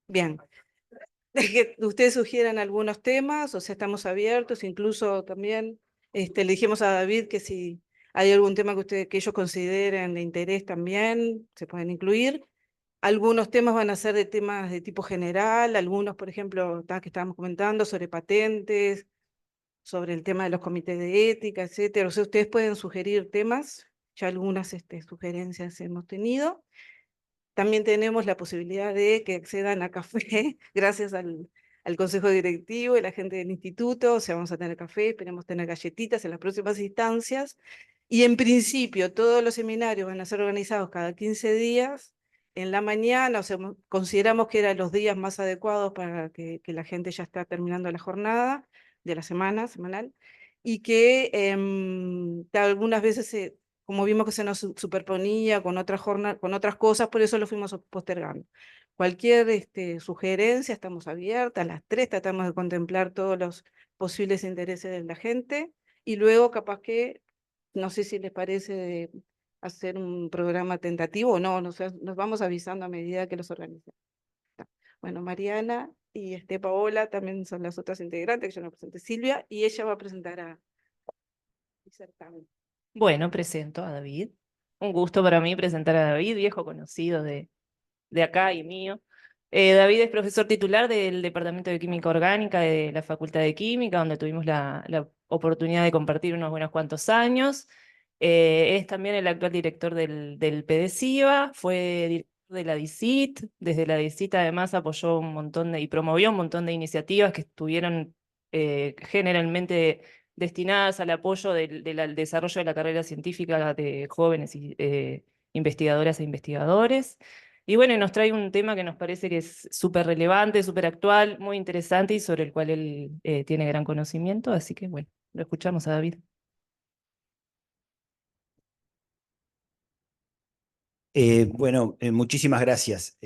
Bien, de que ustedes sugieran algunos temas, o sea, estamos abiertos, incluso también le dijimos a David que si hay algún tema que ellos consideren de interés también, se pueden incluir. Algunos temas van a ser de temas de tipo general, algunos, por ejemplo, que estábamos comentando sobre patentes, sobre el tema de los comités de ética, etcétera. O sea, ustedes pueden sugerir temas, ya algunas sugerencias hemos tenido. También tenemos la posibilidad de que accedan a café gracias al consejo directivo y la gente del instituto. O sea, vamos a tener café, esperemos tener galletitas en las próximas instancias. Y en principio, todos los seminarios van a ser organizados cada 15 días en la mañana. O sea, consideramos que eran los días más adecuados para que la gente ya está terminando la jornada de la semana, semanal, y que algunas veces como vimos que se nos superponía con otras con otras cosas, por eso lo fuimos postergando. Cualquier sugerencia, estamos abiertas, a las 3 tratamos de contemplar todos los posibles intereses de la gente, y luego capaz que, no sé si les parece hacer un programa tentativo o no, nos vamos avisando a medida que los organicemos. Bueno, Mariana y Paola también son las otras integrantes, que yo no presenté, Silvia, y ella va a presentar a disertar. Bueno, presento a David. Un gusto para mí presentar a David, viejo conocido de acá y mío. David es profesor titular del Departamento de Química Orgánica de la Facultad de Química, donde tuvimos la oportunidad de compartir unos buenos cuantos años. Es también el actual director del PDCIVA, fue director de la DICIT. Desde la DICIT además apoyó un montón y promovió un montón de iniciativas que estuvieron generalmente destinadas al apoyo del desarrollo de la carrera científica de jóvenes investigadoras e investigadores. Y bueno, nos trae un tema que nos parece que es súper relevante, súper actual, muy interesante y sobre el cual él tiene gran conocimiento. Así que bueno, lo escuchamos a David. Bueno, muchísimas gracias.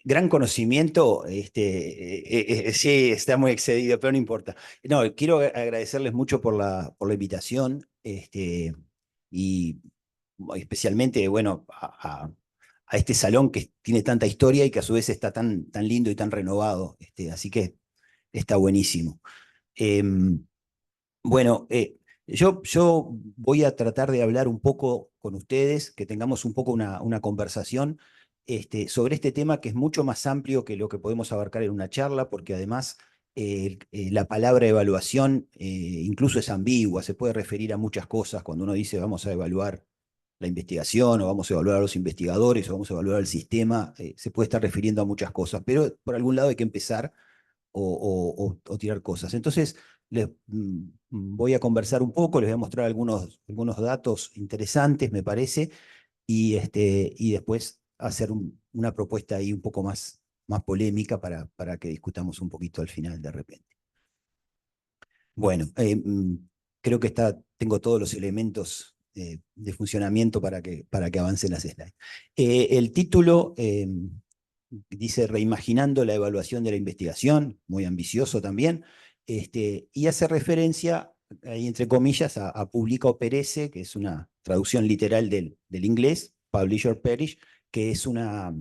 Gran conocimiento, sí, está muy excedido, pero no importa. No, quiero agradecerles mucho por la invitación, y especialmente, bueno, a este salón que tiene tanta historia y que a su vez está tan lindo y tan renovado, así que está buenísimo. Bueno, yo voy a tratar de hablar un poco con ustedes, que tengamos un poco una conversación sobre este tema que es mucho más amplio que lo que podemos abarcar en una charla, porque además la palabra evaluación incluso es ambigua, se puede referir a muchas cosas cuando uno dice vamos a evaluar la investigación o vamos a evaluar a los investigadores o vamos a evaluar el sistema, se puede estar refiriendo a muchas cosas, pero por algún lado hay que empezar o tirar cosas. Entonces, les voy a conversar un poco, les voy a mostrar algunos datos interesantes, me parece, y después hacer una propuesta ahí un poco más polémica para que discutamos un poquito al final de repente. Bueno, creo que tengo todos los elementos de funcionamiento para que avancen las slides. El título dice Reimaginando la evaluación de la investigación, muy ambicioso también, y hace referencia, ahí entre comillas, a Publica o Perece, que es una traducción literal del inglés, Publish or Perish, que es una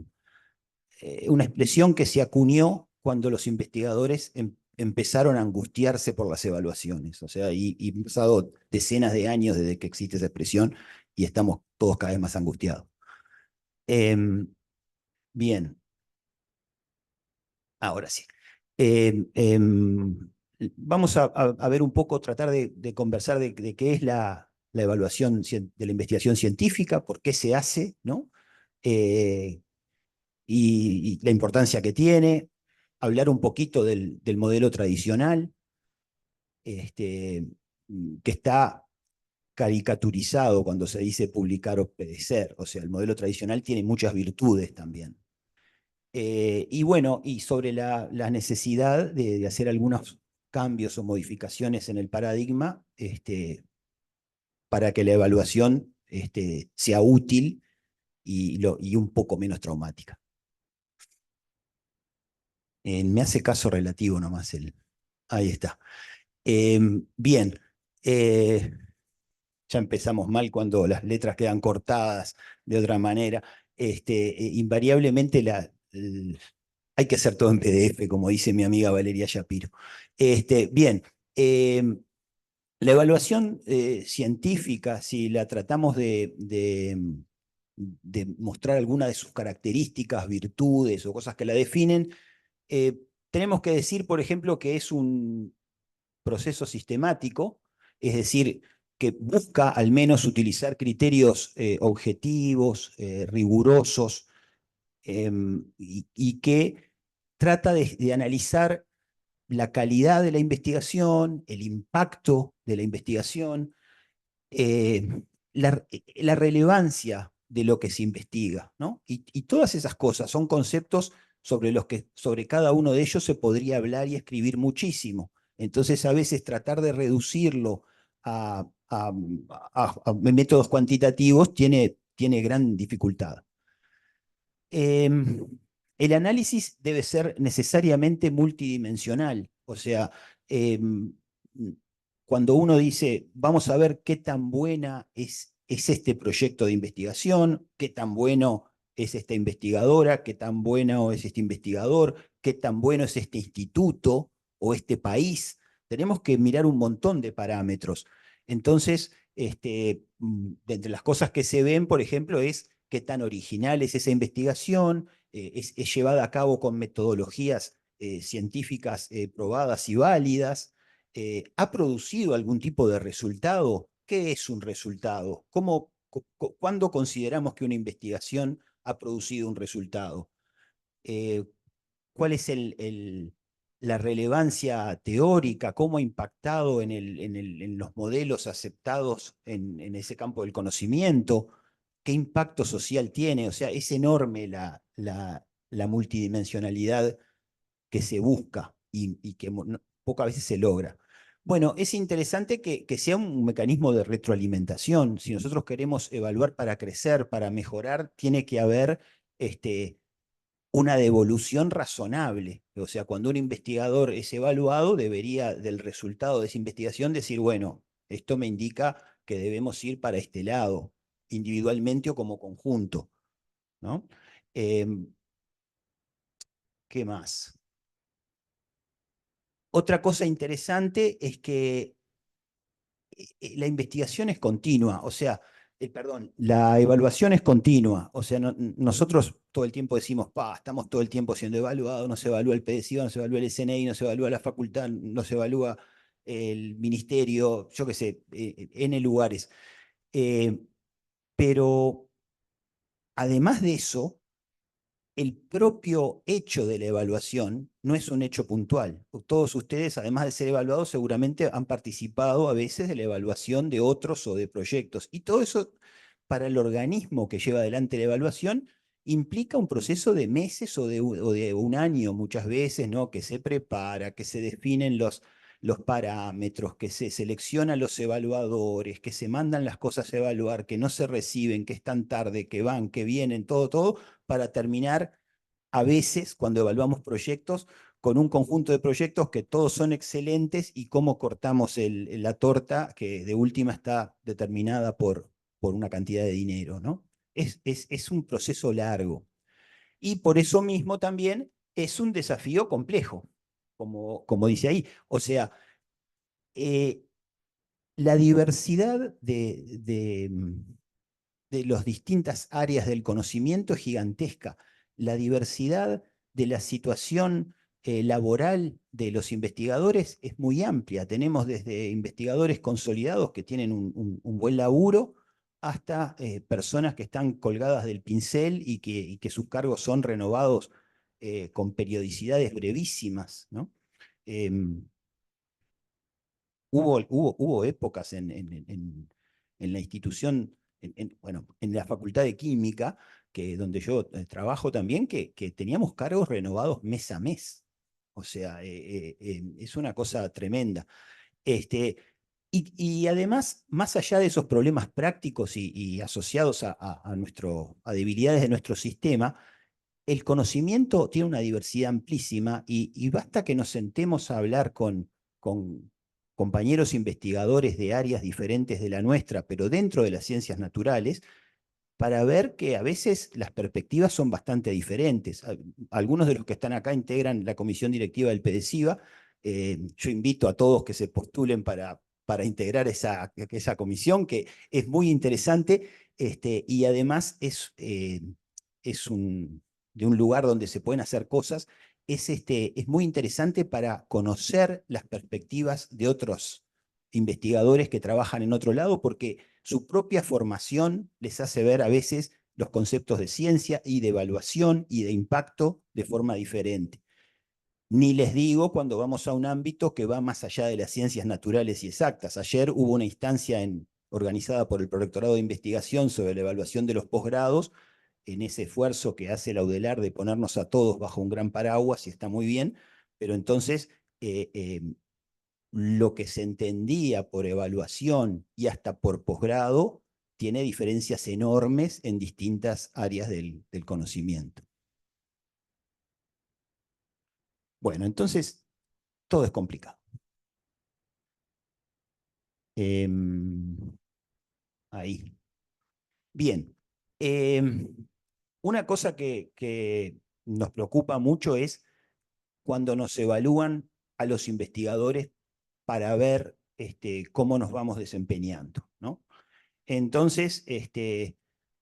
expresión que se acuñó cuando los investigadores empezaron a angustiarse por las evaluaciones. O sea, y han pasado decenas de años desde que existe esa expresión y estamos todos cada vez más angustiados. Bien. Ahora sí. Vamos a ver un poco, tratar de conversar de qué es la evaluación de la investigación científica, por qué se hace, ¿no? Y la importancia que tiene, hablar un poquito del modelo tradicional, que está caricaturizado cuando se dice publicar o perecer. O sea, el modelo tradicional tiene muchas virtudes también. Y bueno, y sobre la necesidad de hacer algunos cambios o modificaciones en el paradigma para que la evaluación sea útil y un poco menos traumática. Me hace caso relativo nomás ahí está. Bien, ya empezamos mal cuando las letras quedan cortadas de otra manera. invariablemente hay que hacer todo en PDF, como dice mi amiga Valeria Shapiro. Bien, la evaluación científica, si la tratamos de mostrar alguna de sus características, virtudes o cosas que la definen, tenemos que decir, por ejemplo, que es un proceso sistemático, es decir, que busca al menos utilizar criterios objetivos, rigurosos, y que trata de analizar la calidad de la investigación, el impacto de la investigación, la relevancia de lo que se investiga, ¿no? Y todas esas cosas son conceptos sobre los que sobre cada uno de ellos se podría hablar y escribir muchísimo. Entonces, a veces tratar de reducirlo a métodos cuantitativos tiene gran dificultad. El análisis debe ser necesariamente multidimensional, o sea, cuando uno dice, vamos a ver qué tan buena es este proyecto de investigación, qué tan bueno es esta investigadora, qué tan bueno es este investigador, qué tan bueno es este instituto o este país, tenemos que mirar un montón de parámetros. Entonces, de entre las cosas que se ven, por ejemplo, es qué tan original es esa investigación, es llevada a cabo con metodologías científicas probadas y válidas, ha producido algún tipo de resultado. ¿Qué es un resultado? ¿Cuándo consideramos que una investigación ha producido un resultado? ¿Cuál es la relevancia teórica? ¿Cómo ha impactado en los modelos aceptados en ese campo del conocimiento? ¿Qué impacto social tiene? O sea, es enorme la multidimensionalidad que se busca y que pocas veces se logra. Bueno, es interesante que sea un mecanismo de retroalimentación. Si nosotros queremos evaluar para crecer, para mejorar, tiene que haber una devolución razonable. O sea, cuando un investigador es evaluado, debería del resultado de esa investigación decir, bueno, esto me indica que debemos ir para este lado, individualmente o como conjunto, ¿no? ¿Qué más? Otra cosa interesante es que la investigación es continua, o sea, perdón, la evaluación es continua, o sea, nosotros todo el tiempo decimos, estamos todo el tiempo siendo evaluados, no se evalúa el PDCIVA, no se evalúa el SNI, no se evalúa la facultad, no se evalúa el ministerio, yo qué sé, N lugares. Pero además de eso, el propio hecho de la evaluación no es un hecho puntual. Todos ustedes, además de ser evaluados, seguramente han participado a veces de la evaluación de otros o de proyectos. Y todo eso, para el organismo que lleva adelante la evaluación, implica un proceso de meses o de un año muchas veces, ¿no? Que se prepara, que se definen los parámetros, que se seleccionan los evaluadores, que se mandan las cosas a evaluar, que no se reciben, que están tarde, que van, que vienen, todo para terminar, a veces, cuando evaluamos proyectos, con un conjunto de proyectos que todos son excelentes y cómo cortamos la torta que de última está determinada por una cantidad de dinero, ¿no? Es un proceso largo. Y por eso mismo también es un desafío complejo, como dice ahí. O sea, la diversidad de las distintas áreas del conocimiento es gigantesca. La diversidad de la situación laboral de los investigadores es muy amplia. Tenemos desde investigadores consolidados que tienen un buen laburo hasta personas que están colgadas del pincel y que sus cargos son renovados con periodicidades brevísimas, ¿no? Hubo épocas en la institución, bueno, en la Facultad de Química, donde yo trabajo también, que teníamos cargos renovados mes a mes. O sea, es una cosa tremenda. Y además, más allá de esos problemas prácticos y asociados a debilidades de nuestro sistema, el conocimiento tiene una diversidad amplísima y basta que nos sentemos a hablar con compañeros investigadores de áreas diferentes de la nuestra, pero dentro de las ciencias naturales, para ver que a veces las perspectivas son bastante diferentes. Algunos de los que están acá integran la comisión directiva del PDCIVA. Yo invito a todos que se postulen para integrar esa comisión, que es muy interesante, y además es de un lugar donde se pueden hacer cosas. Es muy interesante para conocer las perspectivas de otros investigadores que trabajan en otro lado, porque su propia formación les hace ver a veces los conceptos de ciencia y de evaluación y de impacto de forma diferente. Ni les digo cuando vamos a un ámbito que va más allá de las ciencias naturales y exactas. Ayer hubo una instancia organizada por el Prorectorado de Investigación sobre la evaluación de los posgrados, en ese esfuerzo que hace la UDELAR de ponernos a todos bajo un gran paraguas, y está muy bien, pero entonces lo que se entendía por evaluación y hasta por posgrado tiene diferencias enormes en distintas áreas del conocimiento. Bueno, entonces todo es complicado. Ahí. Bien. Una cosa que nos preocupa mucho es cuando nos evalúan a los investigadores para ver cómo nos vamos desempeñando, ¿no? Entonces,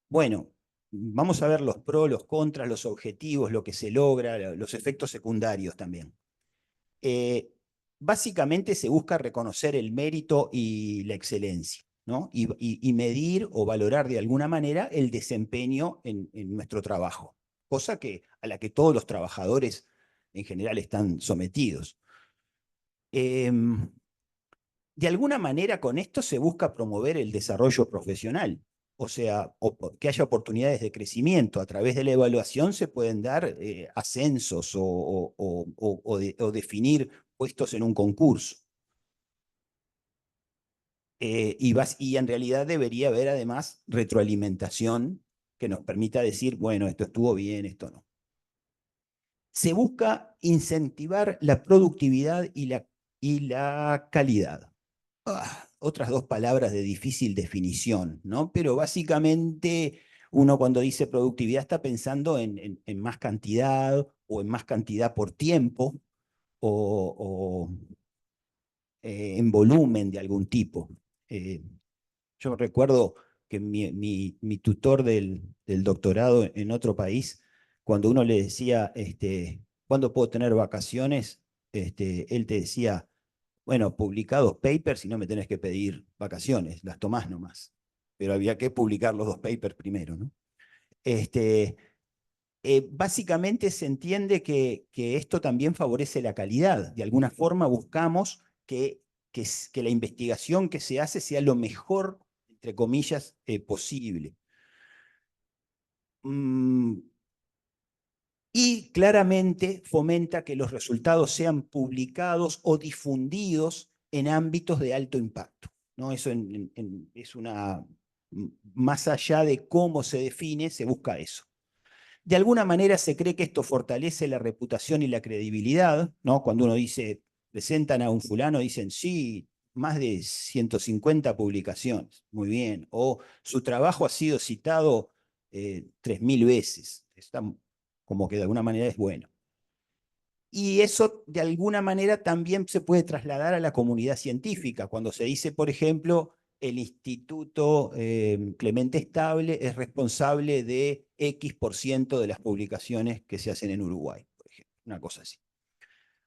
bueno, vamos a ver los pros, los contras, los objetivos, lo que se logra, los efectos secundarios también. Básicamente se busca reconocer el mérito y la excelencia, ¿no? Y medir o valorar de alguna manera el desempeño en nuestro trabajo, cosa a la que todos los trabajadores en general están sometidos. De alguna manera con esto se busca promover el desarrollo profesional, o sea, que haya oportunidades de crecimiento. A través de la evaluación se pueden dar ascensos o definir puestos en un concurso. Y en realidad debería haber además retroalimentación que nos permita decir, bueno, esto estuvo bien, esto no. Se busca incentivar la productividad y la calidad. Otras dos palabras de difícil definición, ¿no? Pero básicamente uno cuando dice productividad está pensando en más cantidad o en más cantidad por tiempo o en volumen de algún tipo. Yo recuerdo que mi tutor del doctorado en otro país, cuando uno le decía, ¿cuándo puedo tener vacaciones? Él te decía, bueno, publicados papers y no me tenés que pedir vacaciones, las tomás nomás. Pero había que publicar los 2 papers primero, ¿no? Básicamente se entiende que esto también favorece la calidad. De alguna forma buscamos que la investigación que se hace sea lo mejor, entre comillas, posible. Y claramente fomenta que los resultados sean publicados o difundidos en ámbitos de alto impacto, ¿no? Eso es más allá de cómo se define, se busca eso. De alguna manera se cree que esto fortalece la reputación y la credibilidad, ¿no? Cuando uno dice, presentan a un fulano, dicen, sí, más de 150 publicaciones, muy bien, o su trabajo ha sido citado 3000 veces, está como que de alguna manera es bueno. Y eso de alguna manera también se puede trasladar a la comunidad científica, cuando se dice, por ejemplo, el Instituto Clemente Estable es responsable de X% de las publicaciones que se hacen en Uruguay, por ejemplo, una cosa así.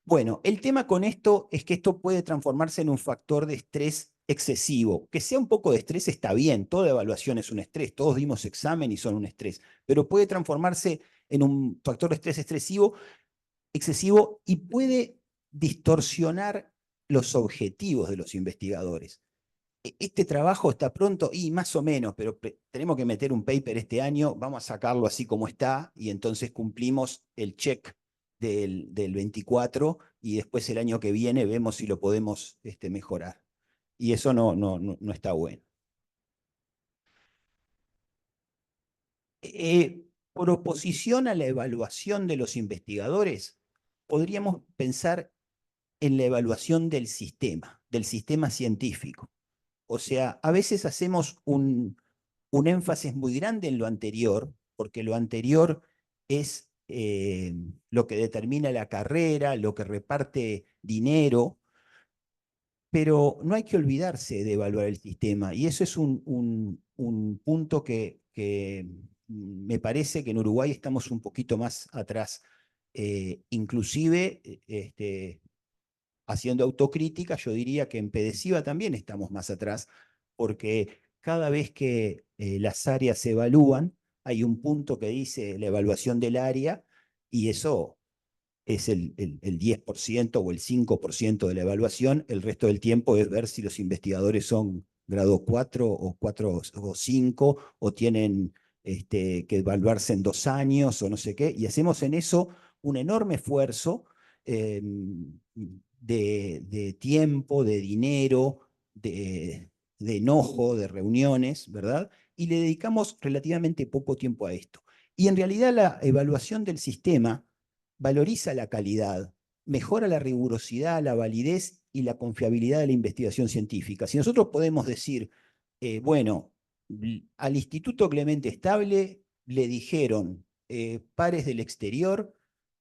Bueno, el tema con esto es que esto puede transformarse en un factor de estrés excesivo. Que sea un poco de estrés está bien, toda evaluación es un estrés, todos dimos examen y son un estrés, pero puede transformarse en un factor de estrés excesivo y puede distorsionar los objetivos de los investigadores. Este trabajo está pronto y más o menos, pero tenemos que meter un paper este año, vamos a sacarlo así como está y entonces cumplimos el check del 24 y después el año que viene vemos si lo podemos mejorar. Y eso no está bueno. Por oposición a la evaluación de los investigadores, podríamos pensar en la evaluación del sistema científico. O sea, a veces hacemos un énfasis muy grande en lo anterior, porque lo anterior es lo que determina la carrera, lo que reparte dinero, pero no hay que olvidarse de evaluar el sistema, y eso es un punto que me parece que en Uruguay estamos un poquito más atrás. Inclusive, haciendo autocrítica, yo diría que en PEDESIVA también estamos más atrás, porque cada vez que las áreas se evalúan, hay un punto que dice la evaluación del área, y eso es el 10% o el 5% de la evaluación. El resto del tiempo es ver si los investigadores son grado 4 o 4 o 5, o tienen que evaluarse en 2 años o no sé qué, y hacemos en eso un enorme esfuerzo eh, de tiempo, de dinero, de enojo, de reuniones, ¿verdad? Y le dedicamos relativamente poco tiempo a esto. Y en realidad la evaluación del sistema valoriza la calidad, mejora la rigurosidad, la validez y la confiabilidad de la investigación científica. Si nosotros podemos decir, bueno, al Instituto Clemente Estable le dijeron pares del exterior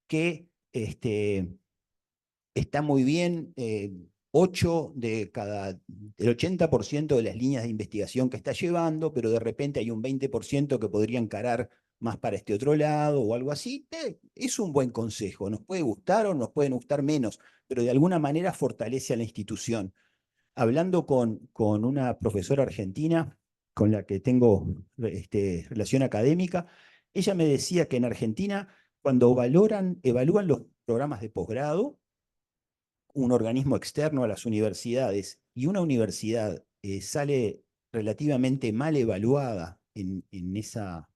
que está muy bien, 8 de el 80% de las líneas de investigación que está llevando, pero de repente hay un 20% que podría encarar más para este otro lado o algo así. Es un buen consejo, nos puede gustar o nos pueden gustar menos, pero de alguna manera fortalece a la institución. Hablando con una profesora argentina con la que tengo relación académica, ella me decía que en Argentina, cuando evalúan los programas de posgrado, un organismo externo a las universidades, y una universidad sale relativamente mal evaluada en esa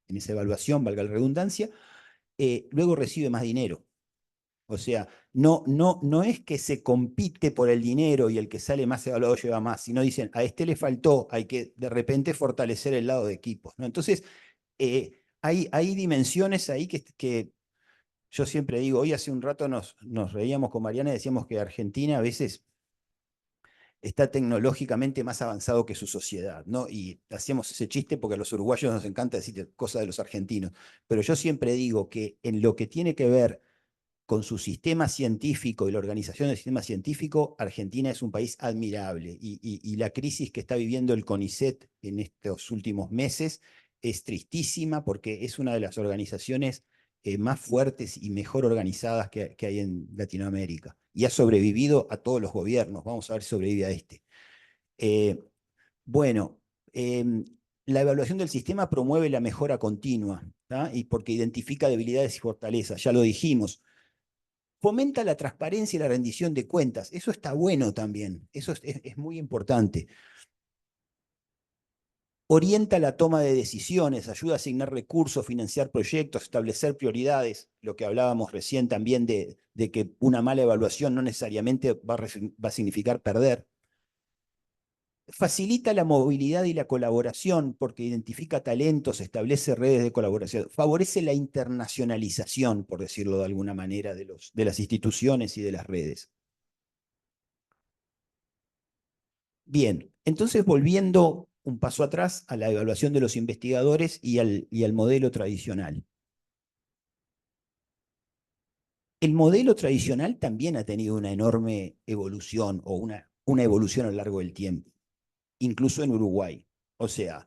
evaluación, valga la redundancia, luego recibe más dinero. O sea, no es que se compite por el dinero y el que sale más evaluado lleva más, sino dicen, a este le faltó, hay que de repente fortalecer el lado de equipos, ¿no? Entonces, hay dimensiones ahí que yo siempre digo, hoy hace un rato nos reíamos con Mariana y decíamos que Argentina a veces está tecnológicamente más avanzado que su sociedad, ¿no? Y hacíamos ese chiste porque a los uruguayos nos encanta decir cosas de los argentinos, pero yo siempre digo que en lo que tiene que ver con su sistema científico y la organización del sistema científico, Argentina es un país admirable, y la crisis que está viviendo el CONICET en estos últimos meses es tristísima, porque es una de las organizaciones más fuertes y mejor organizadas que hay en Latinoamérica, y ha sobrevivido a todos los gobiernos. Vamos a ver si sobrevive a este. Eh, bueno, la evaluación del sistema promueve la mejora continua, ¿tá? Y porque identifica debilidades y fortalezas, ya lo dijimos. Fomenta la transparencia y la rendición de cuentas. Eso está bueno también. Eso es muy importante. Orienta la toma de decisiones, ayuda a asignar recursos, financiar proyectos, establecer prioridades. Lo que hablábamos recién también de que una mala evaluación no necesariamente va a significar perder. Facilita la movilidad y la colaboración porque identifica talentos, establece redes de colaboración, favorece la internacionalización, por decirlo de alguna manera, de las instituciones y de las redes. Bien, entonces volviendo un paso atrás a la evaluación de los investigadores y al modelo tradicional. El modelo tradicional también ha tenido una enorme evolución, o una evolución a lo largo del tiempo, incluso en Uruguay. O sea,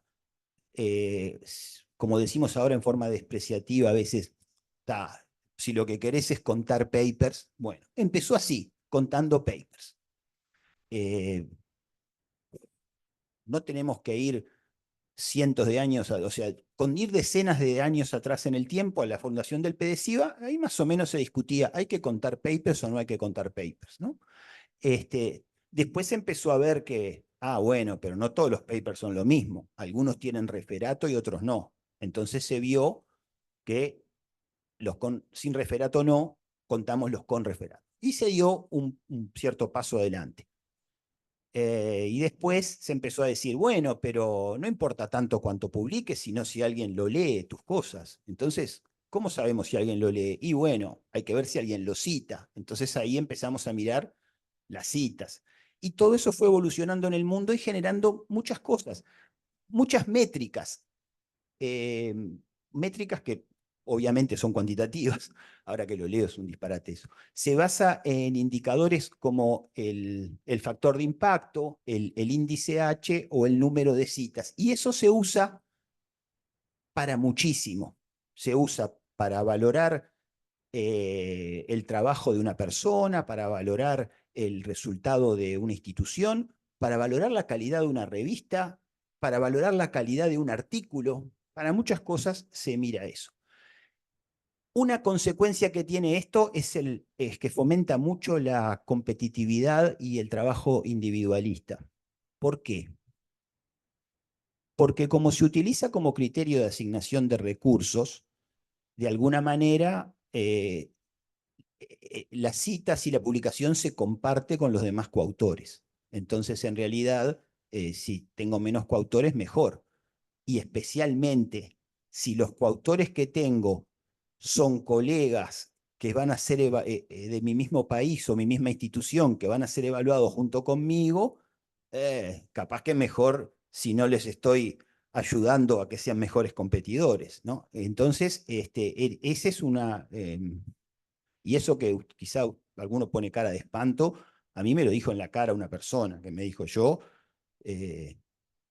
como decimos ahora en forma despreciativa a veces, si lo que querés es contar papers, bueno, empezó así, contando papers. No tenemos que ir cientos de años, o sea, con ir decenas de años atrás en el tiempo, a la fundación del PDCIVA, ahí más o menos se discutía, ¿hay que contar papers o no hay que contar papers, ¿no? Después se empezó a ver que, bueno, pero no todos los papers son lo mismo, algunos tienen referato y otros no. Entonces se vio que sin referato no, contamos los con referato. Y se dio un cierto paso adelante. Y después se empezó a decir, bueno, pero no importa tanto cuánto publiques, sino si alguien lo lee, tus cosas. Entonces, ¿cómo sabemos si alguien lo lee? Y bueno, hay que ver si alguien lo cita. Entonces ahí empezamos a mirar las citas. Y todo eso fue evolucionando en el mundo y generando muchas cosas. muchas métricas, métricas que obviamente son cuantitativas, ahora que lo leo es un disparate eso. Se basa en indicadores como el factor de impacto, el índice H o el número de citas. Y eso se usa para muchísimo. Se usa para valorar el trabajo de una persona, para valorar el resultado de una institución, para valorar la calidad de una revista, para valorar la calidad de un artículo. Para muchas cosas se mira eso. Una consecuencia que tiene esto es que fomenta mucho la competitividad y el trabajo individualista. ¿Por qué? Porque como se utiliza como criterio de asignación de recursos, de alguna manera las citas y la publicación se comparte con los demás coautores. Entonces, en realidad, si tengo menos coautores, mejor. Y especialmente si los coautores que tengo son colegas que van a ser de mi mismo país o mi misma institución, que van a ser evaluados junto conmigo, capaz que mejor si no les estoy ayudando a que sean mejores competidores, ¿no? Entonces, esa es una... y eso que quizá alguno pone cara de espanto, a mí me lo dijo en la cara una persona que me dijo yo, eh,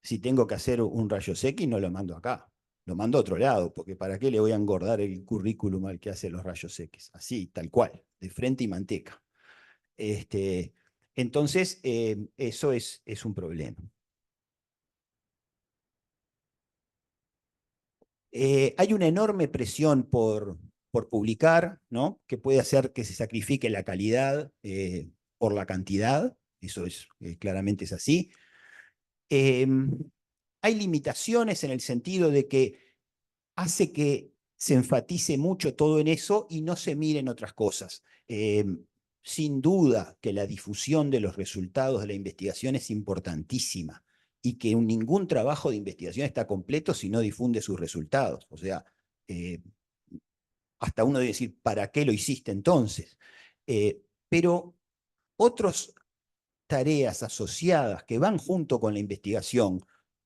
si tengo que hacer un rayos X, no lo mando acá, lo mando a otro lado, porque ¿para qué le voy a engordar el currículum al que hace los rayos X? Así, tal cual, de frente y manteca. Entonces, eso es un problema. Hay una enorme presión por publicar, ¿no? Que puede hacer que se sacrifique la calidad por la cantidad, eso claramente es así. Hay limitaciones en el sentido de que hace que se enfatice mucho todo en eso y no se miren otras cosas. Sin duda que la difusión de los resultados de la investigación es importantísima y que ningún trabajo de investigación está completo si no difunde sus resultados. O sea, eh, hasta uno debe decir, ¿para qué lo hiciste entonces? Pero otras tareas asociadas que van junto con la investigación,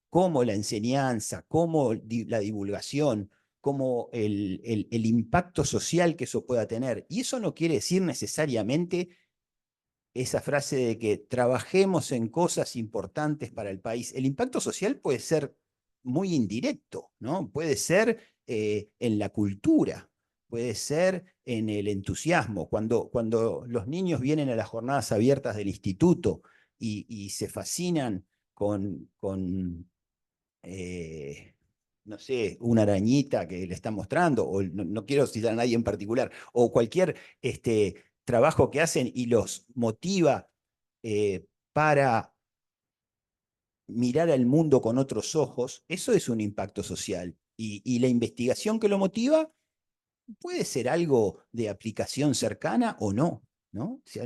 como la enseñanza, como la divulgación, como el impacto social que eso pueda tener. Y eso no quiere decir necesariamente esa frase de que trabajemos en cosas importantes para el país. El impacto social puede ser muy indirecto, ¿no? Puede ser en la cultura, puede ser en el entusiasmo. Cuando los niños vienen a las jornadas abiertas del instituto y se fascinan con no sé, una arañita que le están mostrando, o no quiero citar a nadie en particular, o cualquier trabajo que hacen y los motiva para mirar al mundo con otros ojos, eso es un impacto social. Y la investigación que lo motiva puede ser algo de aplicación cercana o no, ¿no? O sea,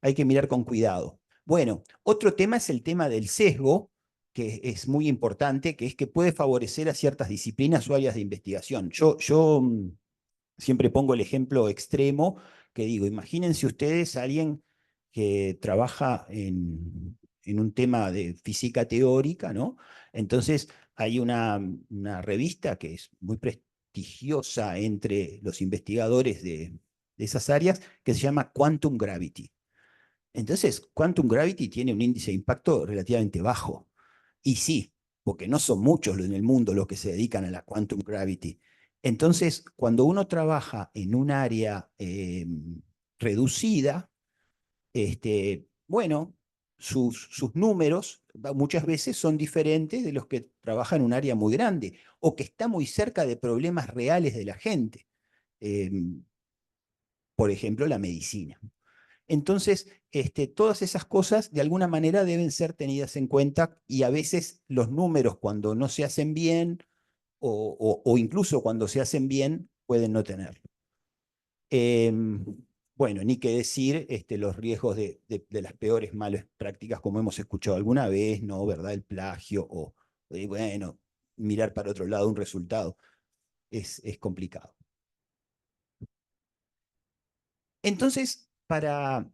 hay que mirar con cuidado. Bueno, otro tema es el tema del sesgo, que es muy importante, que es que puede favorecer a ciertas disciplinas o áreas de investigación. Yo siempre pongo el ejemplo extremo que digo, imagínense ustedes a alguien que trabaja en un tema de física teórica, ¿no? Entonces hay una revista que es muy prestigiosa entre los investigadores de esas áreas que se llama Quantum Gravity. Entonces, Quantum Gravity tiene un índice de impacto relativamente bajo. Y sí, porque no son muchos en el mundo los que se dedican a la Quantum Gravity. Entonces, cuando uno trabaja en un área reducida, bueno, sus números muchas veces son diferentes de los que trabajan en un área muy grande o que está muy cerca de problemas reales de la gente. Por ejemplo, la medicina. Entonces, todas esas cosas de alguna manera deben ser tenidas en cuenta y a veces los números cuando no se hacen bien o incluso cuando se hacen bien pueden no tenerlo. Bueno, ni que decir los riesgos de las peores malas prácticas como hemos escuchado alguna vez, ¿no? ¿Verdad? El plagio o, bueno, mirar para otro lado un resultado es complicado. Entonces, para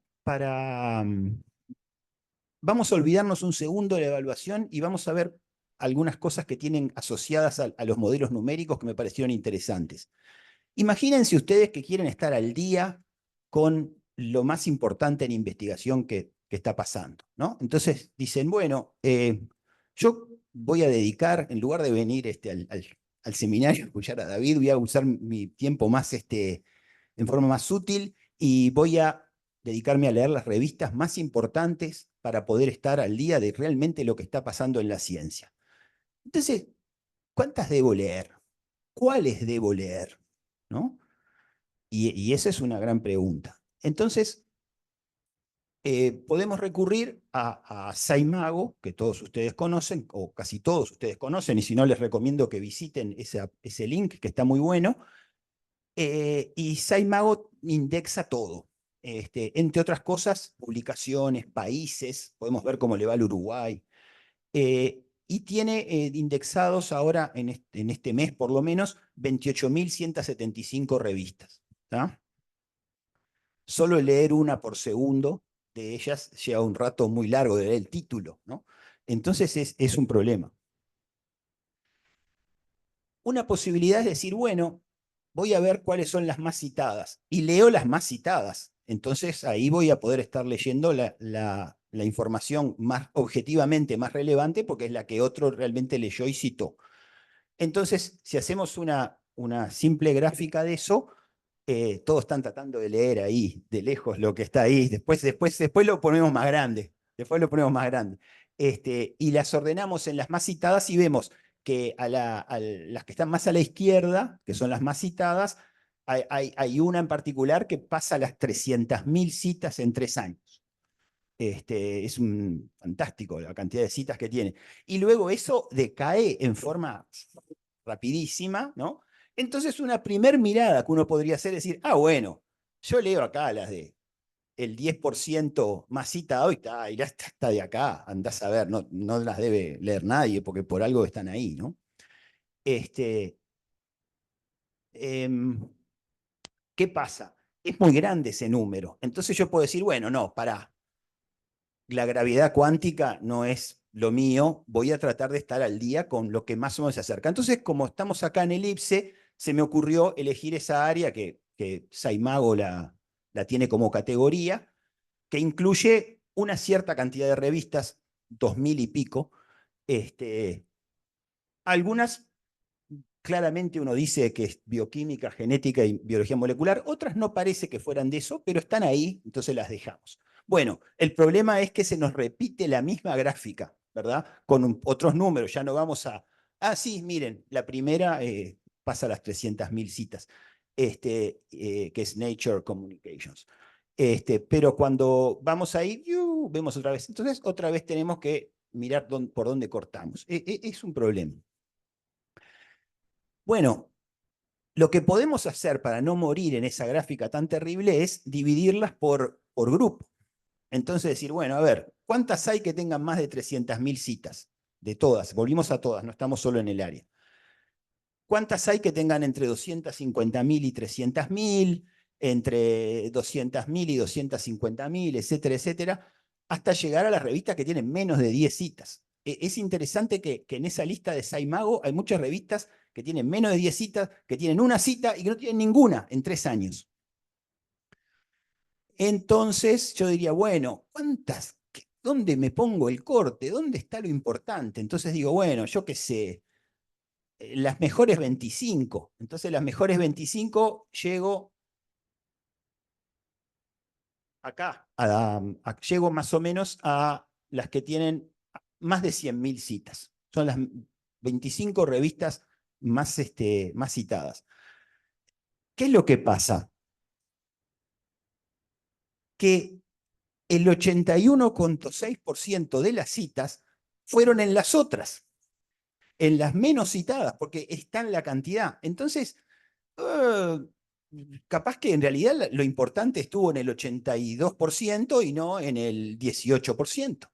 vamos a olvidarnos un segundo de la evaluación y vamos a ver algunas cosas que tienen asociadas a los modelos numéricos que me parecieron interesantes. Imagínense ustedes que quieren estar al día con lo más importante en investigación que está pasando, ¿no? Entonces dicen, bueno, yo voy a dedicar, en lugar de venir al seminario a escuchar a David, voy a usar mi tiempo más en forma más útil y voy a dedicarme a leer las revistas más importantes para poder estar al día de realmente lo que está pasando en la ciencia. Entonces, ¿cuántas debo leer? ¿Cuáles debo leer? ¿No? Y esa es una gran pregunta. Entonces, podemos recurrir a SciMago, que todos ustedes conocen, o casi todos ustedes conocen, y si no les recomiendo que visiten ese link, que está muy bueno. Y SciMago indexa todo. Entre otras cosas, publicaciones, países, podemos ver cómo le va al Uruguay. Y tiene indexados ahora, en este mes por lo menos, 28.175 revistas. ¿Tá? Solo leer una por segundo de ellas lleva un rato muy largo de leer el título, ¿no? Entonces es un problema. Una posibilidad es decir, bueno, voy a ver cuáles son las más citadas y leo las más citadas. Entonces ahí voy a poder estar leyendo la información más objetivamente más relevante porque es la que otro realmente leyó y citó. Entonces, si hacemos una simple gráfica de eso, todos están tratando de leer ahí, de lejos, lo que está ahí. Después lo ponemos más grande. Después lo ponemos más grande. Y las ordenamos en las más citadas y vemos que a las que están más a la izquierda, que son las más citadas, hay una en particular que pasa las 300.000 citas en 3 años. Es fantástico la cantidad de citas que tiene. Y luego eso decae en forma rapidísima, ¿no? Entonces una primer mirada que uno podría hacer es decir, bueno, yo leo acá las de el 10% más citado y ya está de acá, andás a ver, no las debe leer nadie porque por algo están ahí, ¿no? ¿Qué pasa? Es muy grande ese número. Entonces yo puedo decir, bueno, no, pará, la gravedad cuántica no es lo mío, voy a tratar de estar al día con lo que más o menos se acerca. Entonces, como estamos acá en Elipse, se me ocurrió elegir esa área que SciMago la tiene como categoría, que incluye una cierta cantidad de revistas, 2000 y pico. Algunas claramente uno dice que es bioquímica, genética y biología molecular, otras no parece que fueran de eso, pero están ahí, entonces las dejamos. Bueno, el problema es que se nos repite la misma gráfica, ¿verdad? Con otros números, ya no vamos a... sí, miren, la primera pasa las 300.000 citas, que es Nature Communications. Pero cuando vamos ahí, vemos otra vez. Entonces, otra vez tenemos que mirar por dónde cortamos. Es un problema. Bueno, lo que podemos hacer para no morir en esa gráfica tan terrible es dividirlas por grupo. Entonces decir, bueno, a ver, ¿cuántas hay que tengan más de 300.000 citas? De todas, volvimos a todas, no estamos solo en el área. ¿Cuántas hay que tengan entre 250.000 y 300.000, entre 200.000 y 250.000, etcétera, etcétera, hasta llegar a las revistas que tienen menos de 10 citas? Es interesante que en esa lista de SciMago hay muchas revistas que tienen menos de 10 citas, que tienen una cita y que no tienen ninguna en 3 años. Entonces yo diría, bueno, ¿dónde me pongo el corte? ¿Dónde está lo importante? Entonces digo, bueno, yo qué sé, las mejores 25. Entonces las mejores 25 llego acá, llego más o menos a las que tienen más de 100.000 citas. Son las 25 revistas más citadas. ¿Qué es lo que pasa? Que el 81,6% de las citas fueron en las otras, en las menos citadas, porque está en la cantidad. Entonces, capaz que en realidad lo importante estuvo en el 82% y no en el 18%.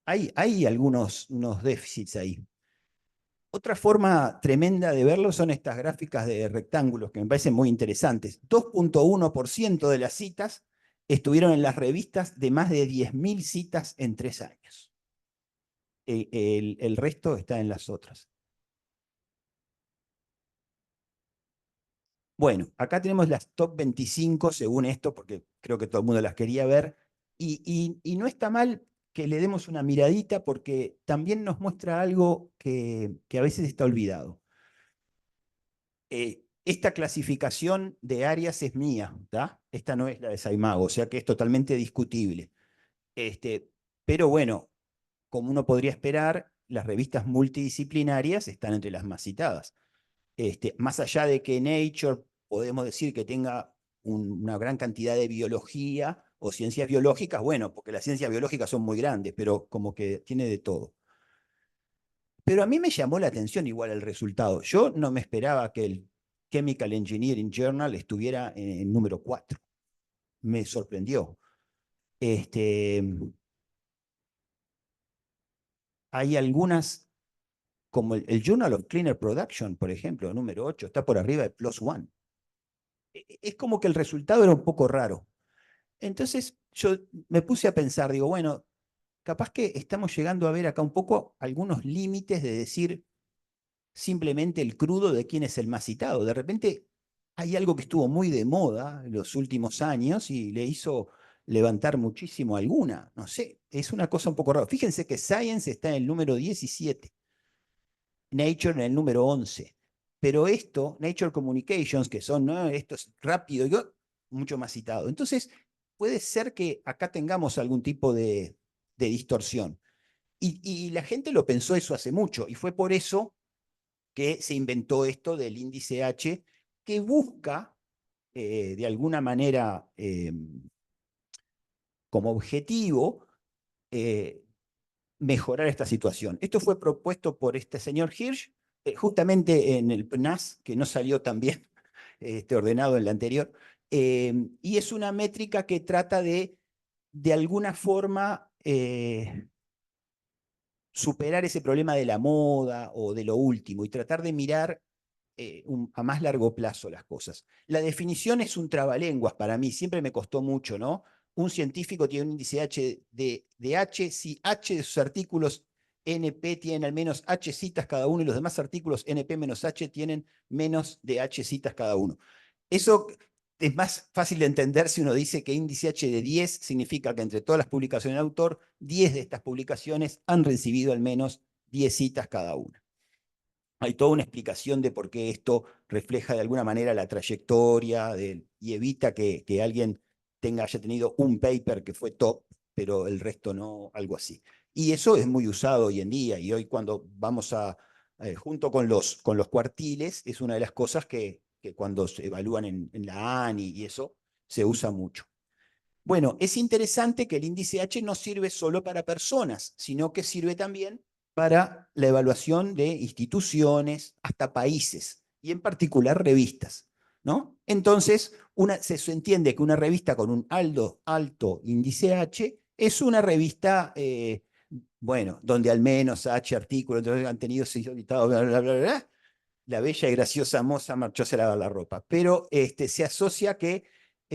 Hay algunos unos déficits ahí. Otra forma tremenda de verlo son estas gráficas de rectángulos que me parecen muy interesantes. 2,1% de las citas estuvieron en las revistas de más de 10.000 citas en 3 años. El resto está en las otras. Bueno, acá tenemos las top 25 según esto, porque creo que todo el mundo las quería ver. Y no está mal que le demos una miradita porque también nos muestra algo que a veces está olvidado. Esta clasificación de áreas es mía, ¿tá? Esta no es la de Saimago, o sea que es totalmente discutible. Pero bueno, como uno podría esperar, las revistas multidisciplinarias están entre las más citadas. Más allá de que Nature podemos decir que tenga una gran cantidad de biología o ciencias biológicas, bueno, porque las ciencias biológicas son muy grandes, pero como que tiene de todo. Pero a mí me llamó la atención igual el resultado. Yo no me esperaba que el Chemical Engineering Journal estuviera en número 4. Me sorprendió. Hay algunas, como el Journal of Cleaner Production, por ejemplo, número 8, está por arriba de PLOS ONE. Es como que el resultado era un poco raro. Entonces yo me puse a pensar, digo, bueno, capaz que estamos llegando a ver acá un poco algunos límites de decir simplemente el crudo de quién es el más citado. De repente hay algo que estuvo muy de moda en los últimos años y le hizo levantar muchísimo alguna. No sé, es una cosa un poco rara. Fíjense que Science está en el número 17, Nature en el número 11. Pero esto, Nature Communications, que son, ¿no?, esto es rápido, mucho más citado. Entonces, puede ser que acá tengamos algún tipo de distorsión. Y la gente lo pensó eso hace mucho, y fue por eso que se inventó esto del índice H, que busca, de alguna manera, como objetivo, mejorar esta situación. Esto fue propuesto por este señor Hirsch, justamente en el PNAS, que no salió tan bien ordenado en la anterior, y es una métrica que trata de alguna forma, superar ese problema de la moda o de lo último y tratar de mirar a más largo plazo las cosas. La definición es un trabalenguas para mí, siempre me costó mucho, ¿no? Un científico tiene un índice H de H si H de sus artículos NP tienen al menos H citas cada uno y los demás artículos NP menos H tienen menos de H citas cada uno. Eso es más fácil de entender si uno dice que índice H de 10 significa que entre todas las publicaciones del autor, 10 de estas publicaciones han recibido al menos 10 citas cada una. Hay toda una explicación de por qué esto refleja de alguna manera la trayectoria y evita que alguien haya tenido un paper que fue top, pero el resto no, algo así. Y eso es muy usado hoy en día, y hoy cuando vamos junto con los cuartiles, es una de las cosas que cuando se evalúan en la ANI y eso, se usa mucho. Bueno, es interesante que el índice H no sirve solo para personas, sino que sirve también para la evaluación de instituciones, hasta países, y en particular revistas, ¿no? Entonces, se entiende que una revista con un alto índice H es una revista, bueno, donde al menos H artículos han tenido 6 auditados, bla, bla, bla, bla. La bella y graciosa moza marchóse a lavar la ropa. Pero se asocia que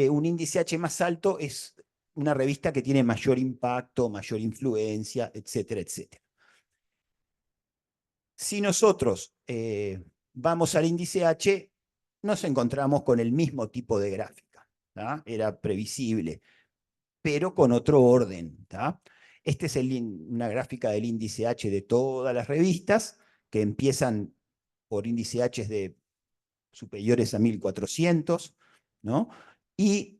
un índice H más alto es una revista que tiene mayor impacto, mayor influencia, etcétera, etcétera. Si nosotros vamos al índice H, nos encontramos con el mismo tipo de gráfica. ¿tá? Era previsible, pero con otro orden. ¿tá? Esta es una gráfica del índice H de todas las revistas, que empiezan por índice H de superiores a 1400, ¿no? Y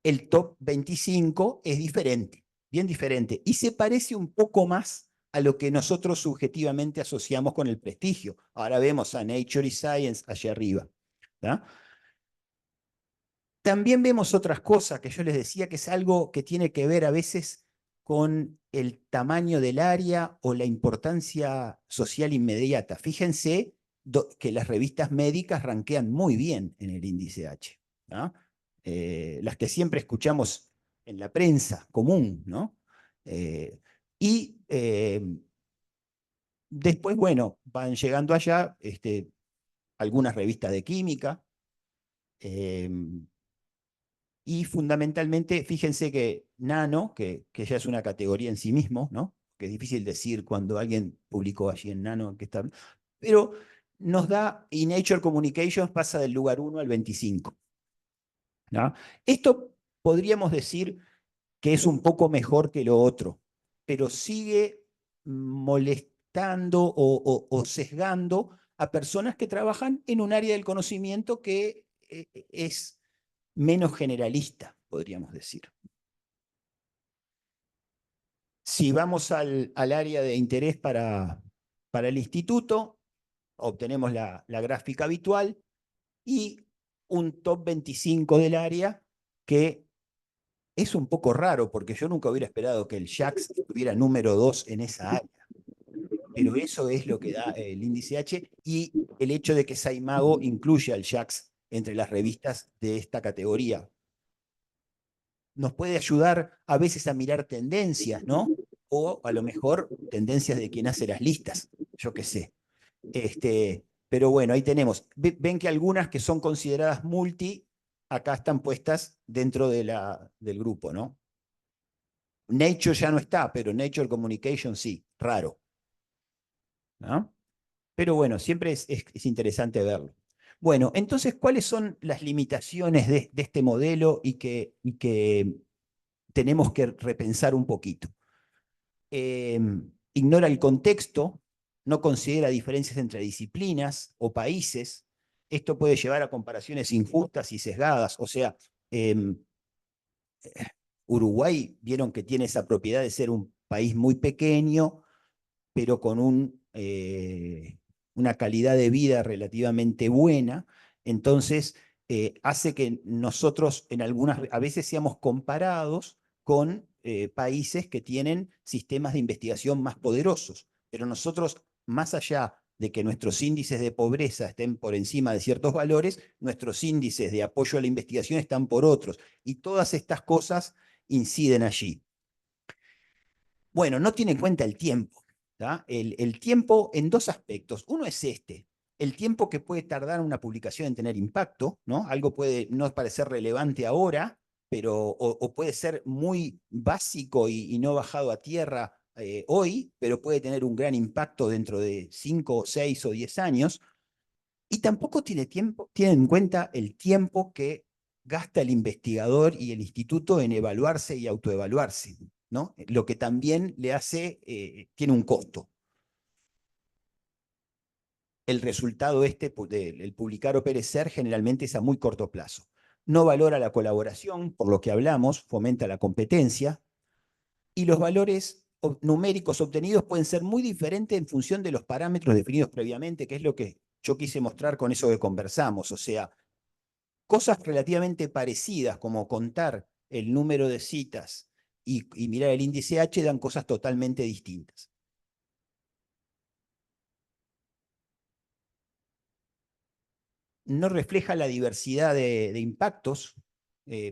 el top 25 es diferente, bien diferente, y se parece un poco más a lo que nosotros subjetivamente asociamos con el prestigio. Ahora vemos a Nature y Science allá arriba. ¿tá? También vemos otras cosas que yo les decía que es algo que tiene que ver a veces con el tamaño del área o la importancia social inmediata. Fíjense que las revistas médicas rankean muy bien en el índice H. ¿no? Las que siempre escuchamos en la prensa común, ¿no? Y después, bueno, van llegando allá algunas revistas de química, Y fundamentalmente, fíjense que Nano, que ya es una categoría en sí mismo, ¿no? Que es difícil decir cuando alguien publicó allí en Nano, que está, pero nos da, y Nature Communications pasa del lugar 1 al 25. ¿No? Esto podríamos decir que es un poco mejor que lo otro, pero sigue molestando o sesgando a personas que trabajan en un área del conocimiento que es menos generalista, podríamos decir. Si vamos al área de interés para el instituto, obtenemos la gráfica habitual y un top 25 del área que es un poco raro, porque yo nunca hubiera esperado que el JAX estuviera número 2 en esa área. Pero eso es lo que da el índice H y el hecho de que Saimago incluye al JAX entre las revistas de esta categoría. Nos puede ayudar a veces a mirar tendencias, ¿no? O a lo mejor tendencias de quien hace las listas, yo qué sé. Pero bueno, ahí tenemos. Ven que algunas que son consideradas multi, acá están puestas dentro del grupo, ¿no? Nature ya no está, pero Nature Communication sí, raro. ¿No? Pero bueno, siempre es interesante verlo. Bueno, entonces, ¿cuáles son las limitaciones de este modelo y que tenemos que repensar un poquito? Ignora el contexto, no considera diferencias entre disciplinas o países. Esto puede llevar a comparaciones injustas y sesgadas. O sea, Uruguay, vieron que tiene esa propiedad de ser un país muy pequeño, pero con una calidad de vida relativamente buena. Entonces, hace que nosotros a veces seamos comparados con países que tienen sistemas de investigación más poderosos. Pero nosotros, más allá de que nuestros índices de pobreza estén por encima de ciertos valores, nuestros índices de apoyo a la investigación están por otros. Y todas estas cosas inciden allí. Bueno, no tiene en cuenta el tiempo. El tiempo en dos aspectos. Uno es el tiempo que puede tardar una publicación en tener impacto, ¿no? Algo puede no parecer relevante ahora, pero, o puede ser muy básico y no bajado a tierra hoy, pero puede tener un gran impacto dentro de 5, 6 o 10 años. Y tampoco tiene en cuenta el tiempo que gasta el investigador y el instituto en evaluarse y autoevaluarse, ¿no? Lo que también le hace, tiene un costo. El resultado del publicar o perecer generalmente es a muy corto plazo. No valora la colaboración, por lo que hablamos, fomenta la competencia, y los valores numéricos obtenidos pueden ser muy diferentes en función de los parámetros definidos previamente, que es lo que yo quise mostrar con eso que conversamos. O sea, cosas relativamente parecidas, como contar el número de citas y mirar el índice H, dan cosas totalmente distintas. No refleja la diversidad de impactos.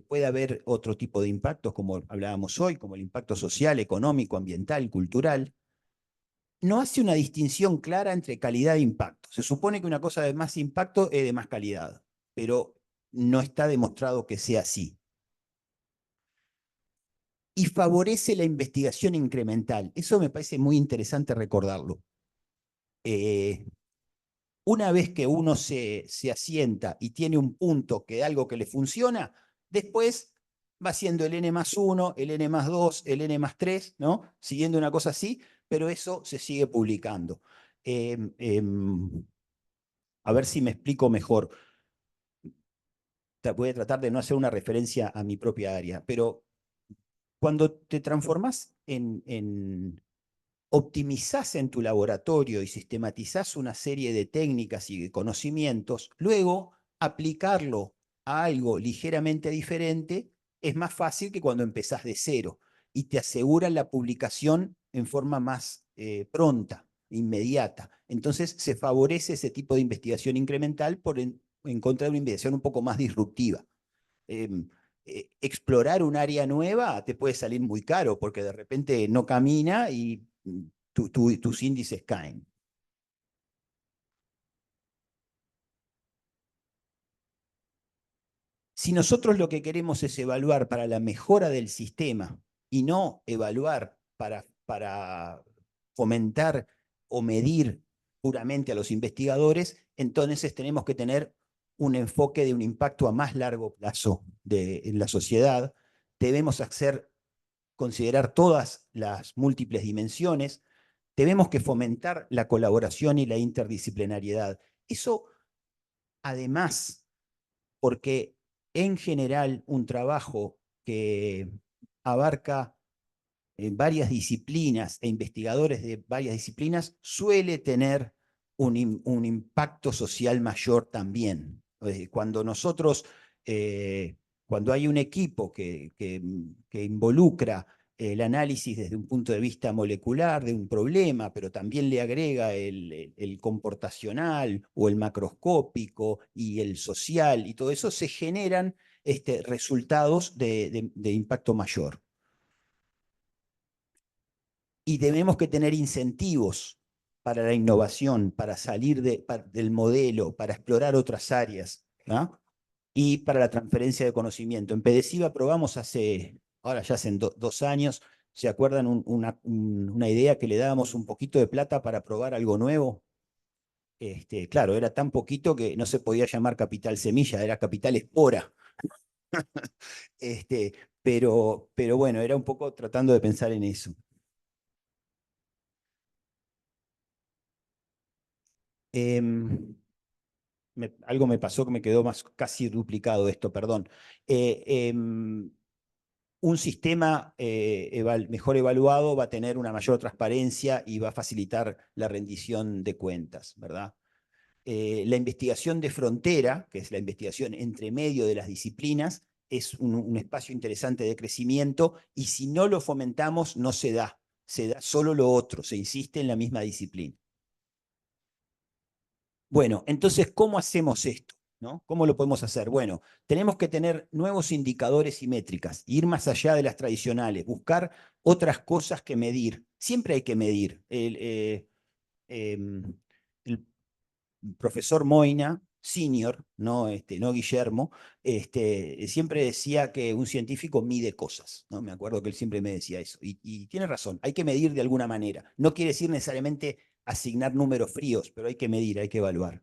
Puede haber otro tipo de impactos, como hablábamos hoy, como el impacto social, económico, ambiental, cultural. No hace una distinción clara entre calidad e impacto. Se supone que una cosa de más impacto es de más calidad, pero no está demostrado que sea así. Y favorece la investigación incremental. Eso me parece muy interesante recordarlo. Una vez que uno se asienta y tiene un punto que algo que le funciona, después va haciendo el n+1, el n+2, el n+3, ¿no? Siguiendo una cosa así, pero eso se sigue publicando. A ver si me explico mejor. Voy a tratar de no hacer una referencia a mi propia área, pero cuando te transformás optimizás en tu laboratorio y sistematizás una serie de técnicas y de conocimientos, luego aplicarlo a algo ligeramente diferente es más fácil que cuando empezás de cero y te aseguran la publicación en forma más pronta, inmediata. Entonces se favorece ese tipo de investigación incremental en contra de una investigación un poco más disruptiva. Explorar un área nueva te puede salir muy caro porque de repente no camina y tus índices caen. Si nosotros lo que queremos es evaluar para la mejora del sistema y no evaluar para fomentar o medir puramente a los investigadores, entonces tenemos que tener un enfoque de un impacto a más largo plazo en la sociedad. Debemos considerar todas las múltiples dimensiones. Debemos que fomentar la colaboración y la interdisciplinariedad. Eso, además, porque en general un trabajo que abarca varias disciplinas e investigadores de varias disciplinas suele tener un impacto social mayor también. Cuando nosotros, cuando hay un equipo que involucra el análisis desde un punto de vista molecular de un problema, pero también le agrega el comportacional o el macroscópico y el social, y todo eso, se generan resultados de impacto mayor. Y tenemos que tener incentivos para la innovación, para salir del modelo, para explorar otras áreas, ¿no? Y para la transferencia de conocimiento. En PEDESIVA probamos ahora ya hacen 2 años, ¿se acuerdan una idea que le dábamos un poquito de plata para probar algo nuevo? Claro, era tan poquito que no se podía llamar capital semilla, era capital espora. Pero bueno, era un poco tratando de pensar en eso. Algo me pasó que me quedó casi duplicado esto, perdón. Un sistema mejor evaluado va a tener una mayor transparencia y va a facilitar la rendición de cuentas, ¿verdad? La investigación de frontera, que es la investigación entre medio de las disciplinas, es un espacio interesante de crecimiento, y si no lo fomentamos no se da solo lo otro, se insiste en la misma disciplina. Bueno, entonces, ¿cómo hacemos esto? ¿No? ¿Cómo lo podemos hacer? Bueno, tenemos que tener nuevos indicadores y métricas, ir más allá de las tradicionales, buscar otras cosas que medir. Siempre hay que medir. El profesor Moina, senior, no Guillermo, siempre decía que un científico mide cosas, ¿no? Me acuerdo que él siempre me decía eso. Y tiene razón, hay que medir de alguna manera. No quiere decir necesariamente asignar números fríos, pero hay que medir, hay que evaluar.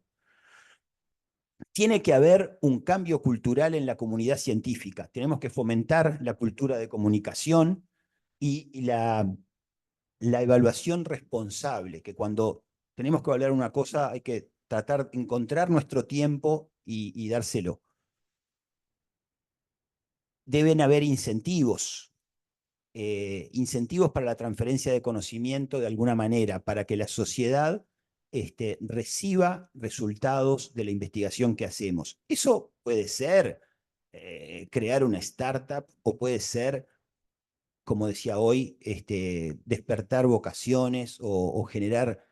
Tiene que haber un cambio cultural en la comunidad científica. Tenemos que fomentar la cultura de comunicación y la evaluación responsable, que cuando tenemos que evaluar una cosa hay que tratar de encontrar nuestro tiempo y dárselo. Deben haber incentivos para la transferencia de conocimiento de alguna manera, para que la sociedad reciba resultados de la investigación que hacemos. Eso puede ser crear una startup, o puede ser, como decía hoy, despertar vocaciones o generar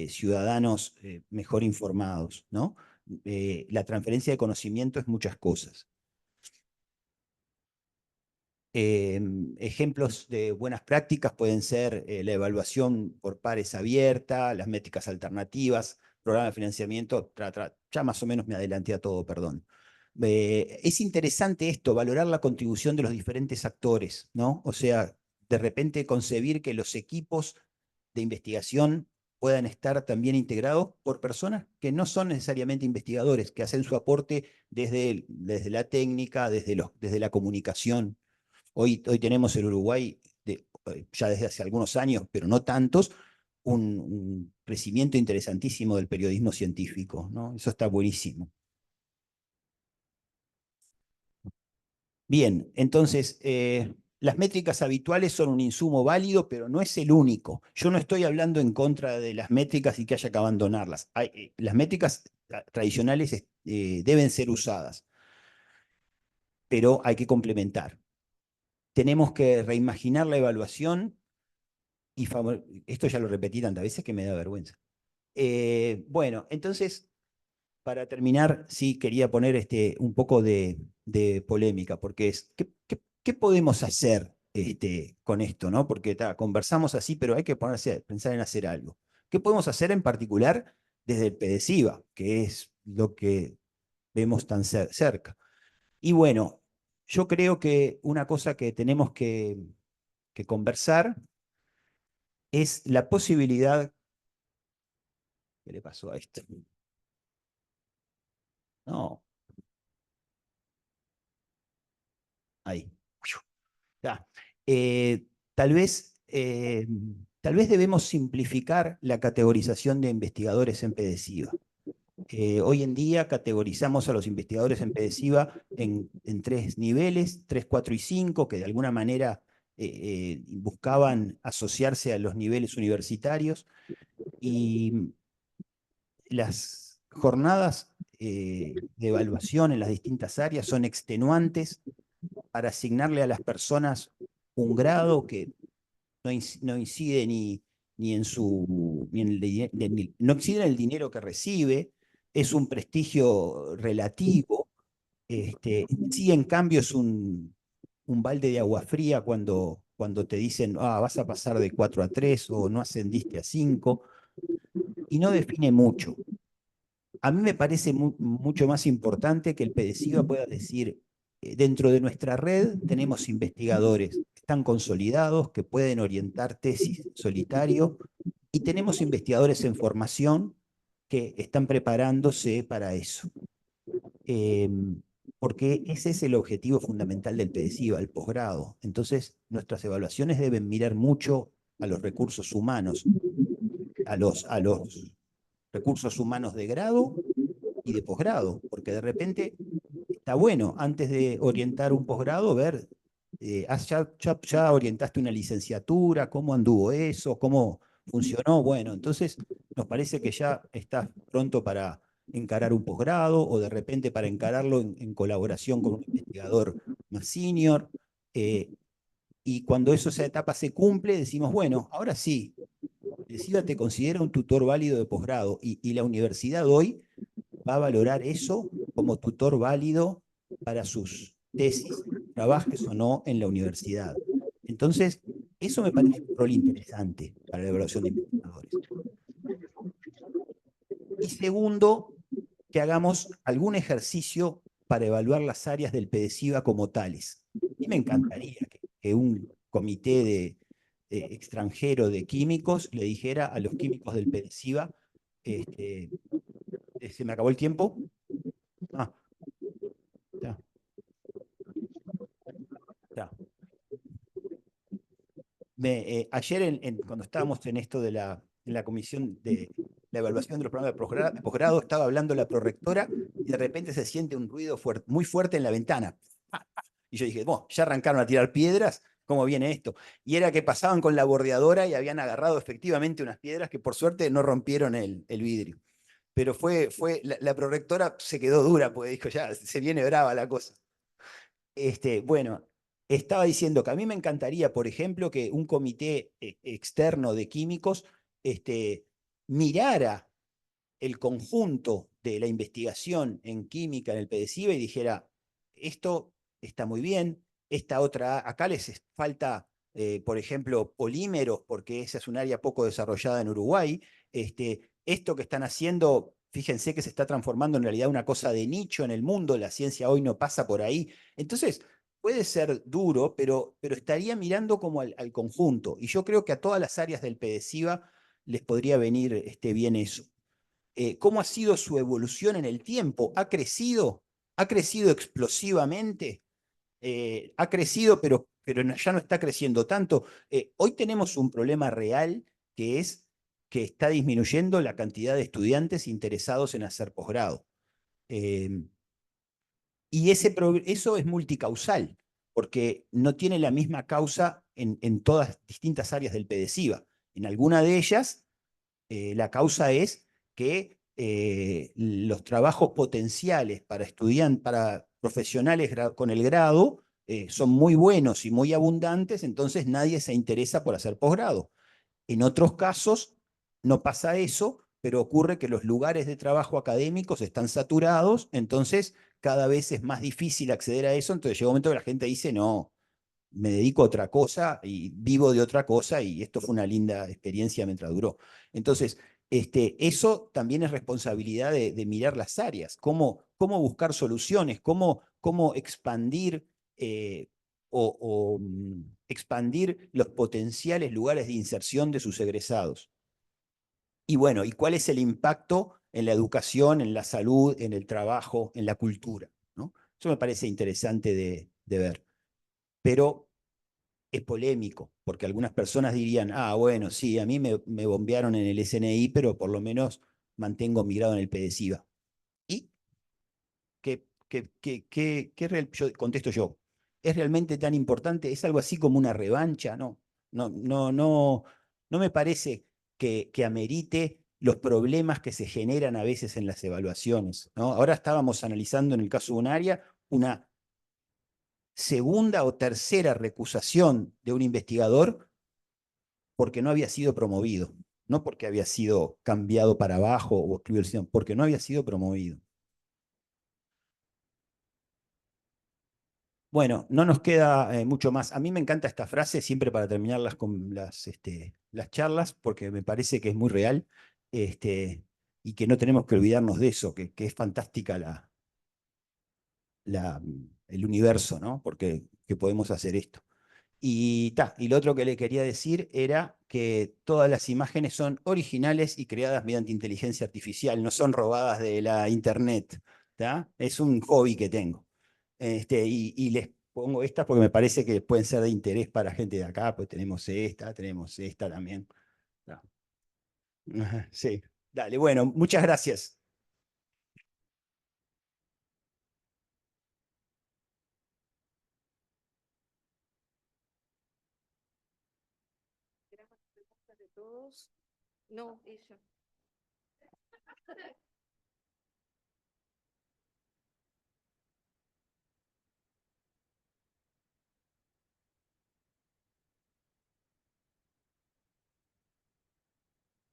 ciudadanos mejor informados, ¿no? La transferencia de conocimiento es muchas cosas. Ejemplos de buenas prácticas pueden ser la evaluación por pares abierta, las métricas alternativas, programa de financiamiento, ya más o menos me adelanté a todo, perdón. Es interesante esto, valorar la contribución de los diferentes actores, ¿no? O sea, de repente concebir que los equipos de investigación puedan estar también integrados por personas que no son necesariamente investigadores, que hacen su aporte desde la técnica, desde la comunicación. Hoy tenemos en Uruguay, ya desde hace algunos años, pero no tantos, un crecimiento interesantísimo del periodismo científico, ¿no? Eso está buenísimo. Bien, entonces, las métricas habituales son un insumo válido, pero no es el único. Yo no estoy hablando en contra de las métricas y que haya que abandonarlas. Las métricas tradicionales deben ser usadas, pero hay que complementar. Tenemos que reimaginar la evaluación y esto ya lo repetí tantas veces que me da vergüenza. Bueno, entonces, para terminar, sí quería poner un poco de polémica, porque es, ¿qué podemos hacer con esto, ¿no? Porque conversamos así, pero hay que pensar en hacer algo. ¿Qué podemos hacer en particular desde el PEDESIVA, que es lo que vemos tan cerca? Y bueno, yo creo que una cosa que tenemos que conversar es la posibilidad. ¿Qué le pasó a esto? No, ahí. Ya. Eh, tal vez, tal vez debemos simplificar la categorización de investigadores en PDCIVA. Hoy en día categorizamos a los investigadores en PDCIVA en tres niveles, 3, 4 y 5, que de alguna manera buscaban asociarse a los niveles universitarios. Y las jornadas de evaluación en las distintas áreas son extenuantes para asignarle a las personas un grado que no incide ni en ni en no incide en el dinero que recibe, es un prestigio relativo. Sí, en cambio, es un balde de agua fría cuando te dicen, vas a pasar de 4 a 3 o no ascendiste a 5, y no define mucho. A mí me parece mucho más importante que el PDCIVA pueda decir, dentro de nuestra red tenemos investigadores que están consolidados, que pueden orientar tesis en solitario, y tenemos investigadores en formación que están preparándose para eso. Porque ese es el objetivo fundamental del PDCIVA, el posgrado. Entonces, nuestras evaluaciones deben mirar mucho a los recursos humanos, a los recursos humanos de grado y de posgrado, porque de repente está bueno, antes de orientar un posgrado, ver, ya orientaste una licenciatura, cómo anduvo eso, cómo funcionó. Bueno, entonces nos parece que ya estás pronto para encarar un posgrado o de repente para encararlo en colaboración con un investigador más senior. Y cuando esa etapa se cumple, decimos, bueno, ahora sí, el SIVA te considera un tutor válido de posgrado y la universidad hoy va a valorar eso como tutor válido para sus tesis, trabajes o no en la universidad. Entonces, eso me parece un rol interesante para la evaluación de investigadores. Y segundo, que hagamos algún ejercicio para evaluar las áreas del PDCIVA como tales. Y me encantaría que un comité extranjero de químicos le dijera a los químicos del PDCIVA, ¿se me acabó el tiempo? Ah, ya, ya. Ayer, cuando estábamos en esto de en la comisión de la evaluación de los programas de posgrado, estaba hablando la prorectora y de repente se siente un ruido muy fuerte en la ventana. Y yo dije, bueno, ya arrancaron a tirar piedras, ¿cómo viene esto? Y era que pasaban con la bordeadora y habían agarrado efectivamente unas piedras que por suerte no rompieron el vidrio. Pero la prorectora se quedó dura porque dijo, ya, se viene brava la cosa. Bueno, estaba diciendo que a mí me encantaría, por ejemplo, que un comité externo de químicos mirara el conjunto de la investigación en química en el PDCIVA y dijera, esto está muy bien, esta otra, acá les falta, por ejemplo, polímeros, porque esa es un área poco desarrollada en Uruguay, esto que están haciendo, fíjense que se está transformando en realidad una cosa de nicho en el mundo, la ciencia hoy no pasa por ahí. Entonces, puede ser duro, pero estaría mirando como al conjunto. Y yo creo que a todas las áreas del PDCIVA les podría venir bien eso. ¿Cómo ha sido su evolución en el tiempo? ¿Ha crecido? ¿Ha crecido explosivamente? Ha crecido, pero ya no está creciendo tanto. Hoy tenemos un problema real que es que está disminuyendo la cantidad de estudiantes interesados en hacer posgrado. Y eso es multicausal, porque no tiene la misma causa en todas distintas áreas del PDCIVA. En alguna de ellas, la causa es que los trabajos potenciales para estudiantes, para profesionales con el grado, son muy buenos y muy abundantes, entonces nadie se interesa por hacer posgrado. En otros casos no pasa eso, pero ocurre que los lugares de trabajo académicos están saturados, entonces cada vez es más difícil acceder a eso, entonces llega un momento que la gente dice, no, me dedico a otra cosa y vivo de otra cosa y esto fue una linda experiencia mientras duró. Entonces, eso también es responsabilidad de mirar las áreas, cómo buscar soluciones, cómo cómo expandir expandir los potenciales lugares de inserción de sus egresados. Y bueno, ¿y cuál es el impacto en la educación, en la salud, en el trabajo, en la cultura, ¿no? Eso me parece interesante de ver. Pero es polémico, porque algunas personas dirían, ah, bueno, sí, a mí me bombearon en el SNI, pero por lo menos mantengo mi grado en el PDCIVA. ¿Y yo contesto yo? ¿Es realmente tan importante? ¿Es algo así como una revancha? No me parece que amerite los problemas que se generan a veces en las evaluaciones, ¿no? Ahora estábamos analizando en el caso de un área una segunda o tercera recusación de un investigador porque no había sido promovido, no porque había sido cambiado para abajo o excluido, sino porque no había sido promovido. Bueno, no nos queda mucho más. A mí me encanta esta frase siempre para terminar las charlas, porque me parece que es muy real y que no tenemos que olvidarnos de eso, que es fantástica el universo, ¿no? Porque que podemos hacer esto. Y lo otro que le quería decir era que todas las imágenes son originales y creadas mediante inteligencia artificial, no son robadas de la internet, ¿tá? Es un hobby que tengo. Y les pongo estas porque me parece que pueden ser de interés para gente de acá, pues tenemos esta también. ¿Tá? Ajá, sí, dale, bueno, muchas gracias. Preguntas de todos. No, ella.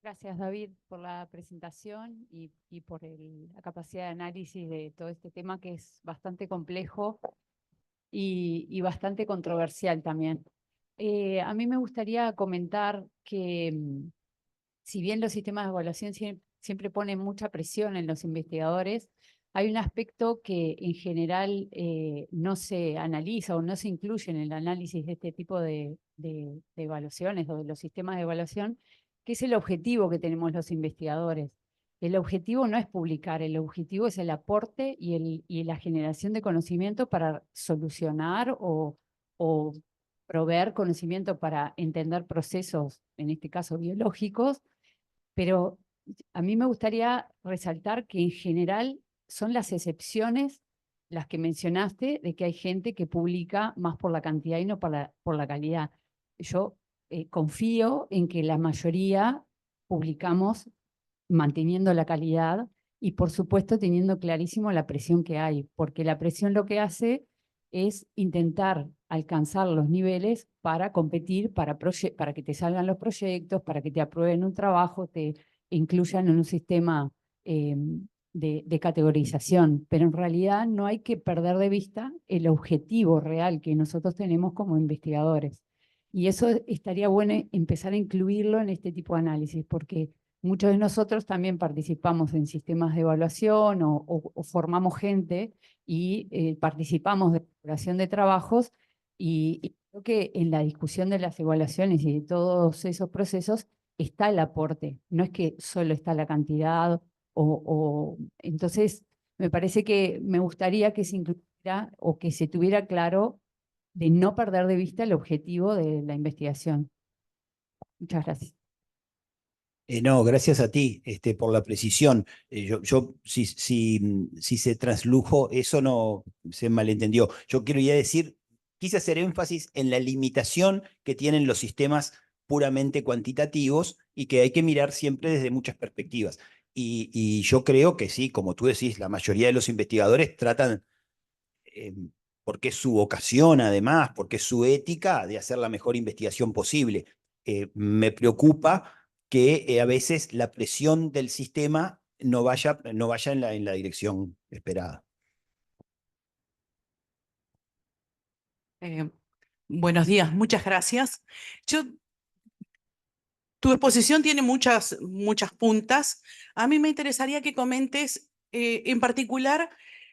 Gracias, David, por la presentación y por la capacidad de análisis de todo este tema que es bastante complejo y bastante controversial también. A mí me gustaría comentar que si bien los sistemas de evaluación siempre ponen mucha presión en los investigadores, hay un aspecto que en general no se analiza o no se incluye en el análisis de este tipo de evaluaciones o de los sistemas de evaluación, que es el objetivo que tenemos los investigadores. El objetivo no es publicar, el objetivo es el aporte y la generación de conocimiento para solucionar o proveer conocimiento para entender procesos, en este caso biológicos, pero a mí me gustaría resaltar que en general son las excepciones las que mencionaste, de que hay gente que publica más por la cantidad y no por la calidad. Yo confío en que la mayoría publicamos manteniendo la calidad y por supuesto teniendo clarísimo la presión que hay, porque la presión lo que hace es intentar alcanzar los niveles para competir, para que te salgan los proyectos, para que te aprueben un trabajo, te incluyan en un sistema de categorización. Pero en realidad no hay que perder de vista el objetivo real que nosotros tenemos como investigadores. Y eso estaría bueno empezar a incluirlo en este tipo de análisis, porque muchos de nosotros también participamos en sistemas de evaluación o formamos gente y participamos de elaboración de trabajos y creo que en la discusión de las evaluaciones y de todos esos procesos está el aporte, no es que solo está la cantidad entonces me parece que me gustaría que se incluyera o que se tuviera claro de no perder de vista el objetivo de la investigación. Muchas gracias. No, gracias a ti por la precisión. Si se traslujo, eso no se malentendió. Yo quería decir, quise hacer énfasis en la limitación que tienen los sistemas puramente cuantitativos y que hay que mirar siempre desde muchas perspectivas. Y yo creo que sí, como tú decís, la mayoría de los investigadores tratan, eh, porque es su vocación además, porque es su ética, de hacer la mejor investigación posible. Me preocupa que a veces la presión del sistema no vaya en la dirección esperada. Buenos días, muchas gracias. Tu exposición tiene muchas puntas. A mí me interesaría que comentes en particular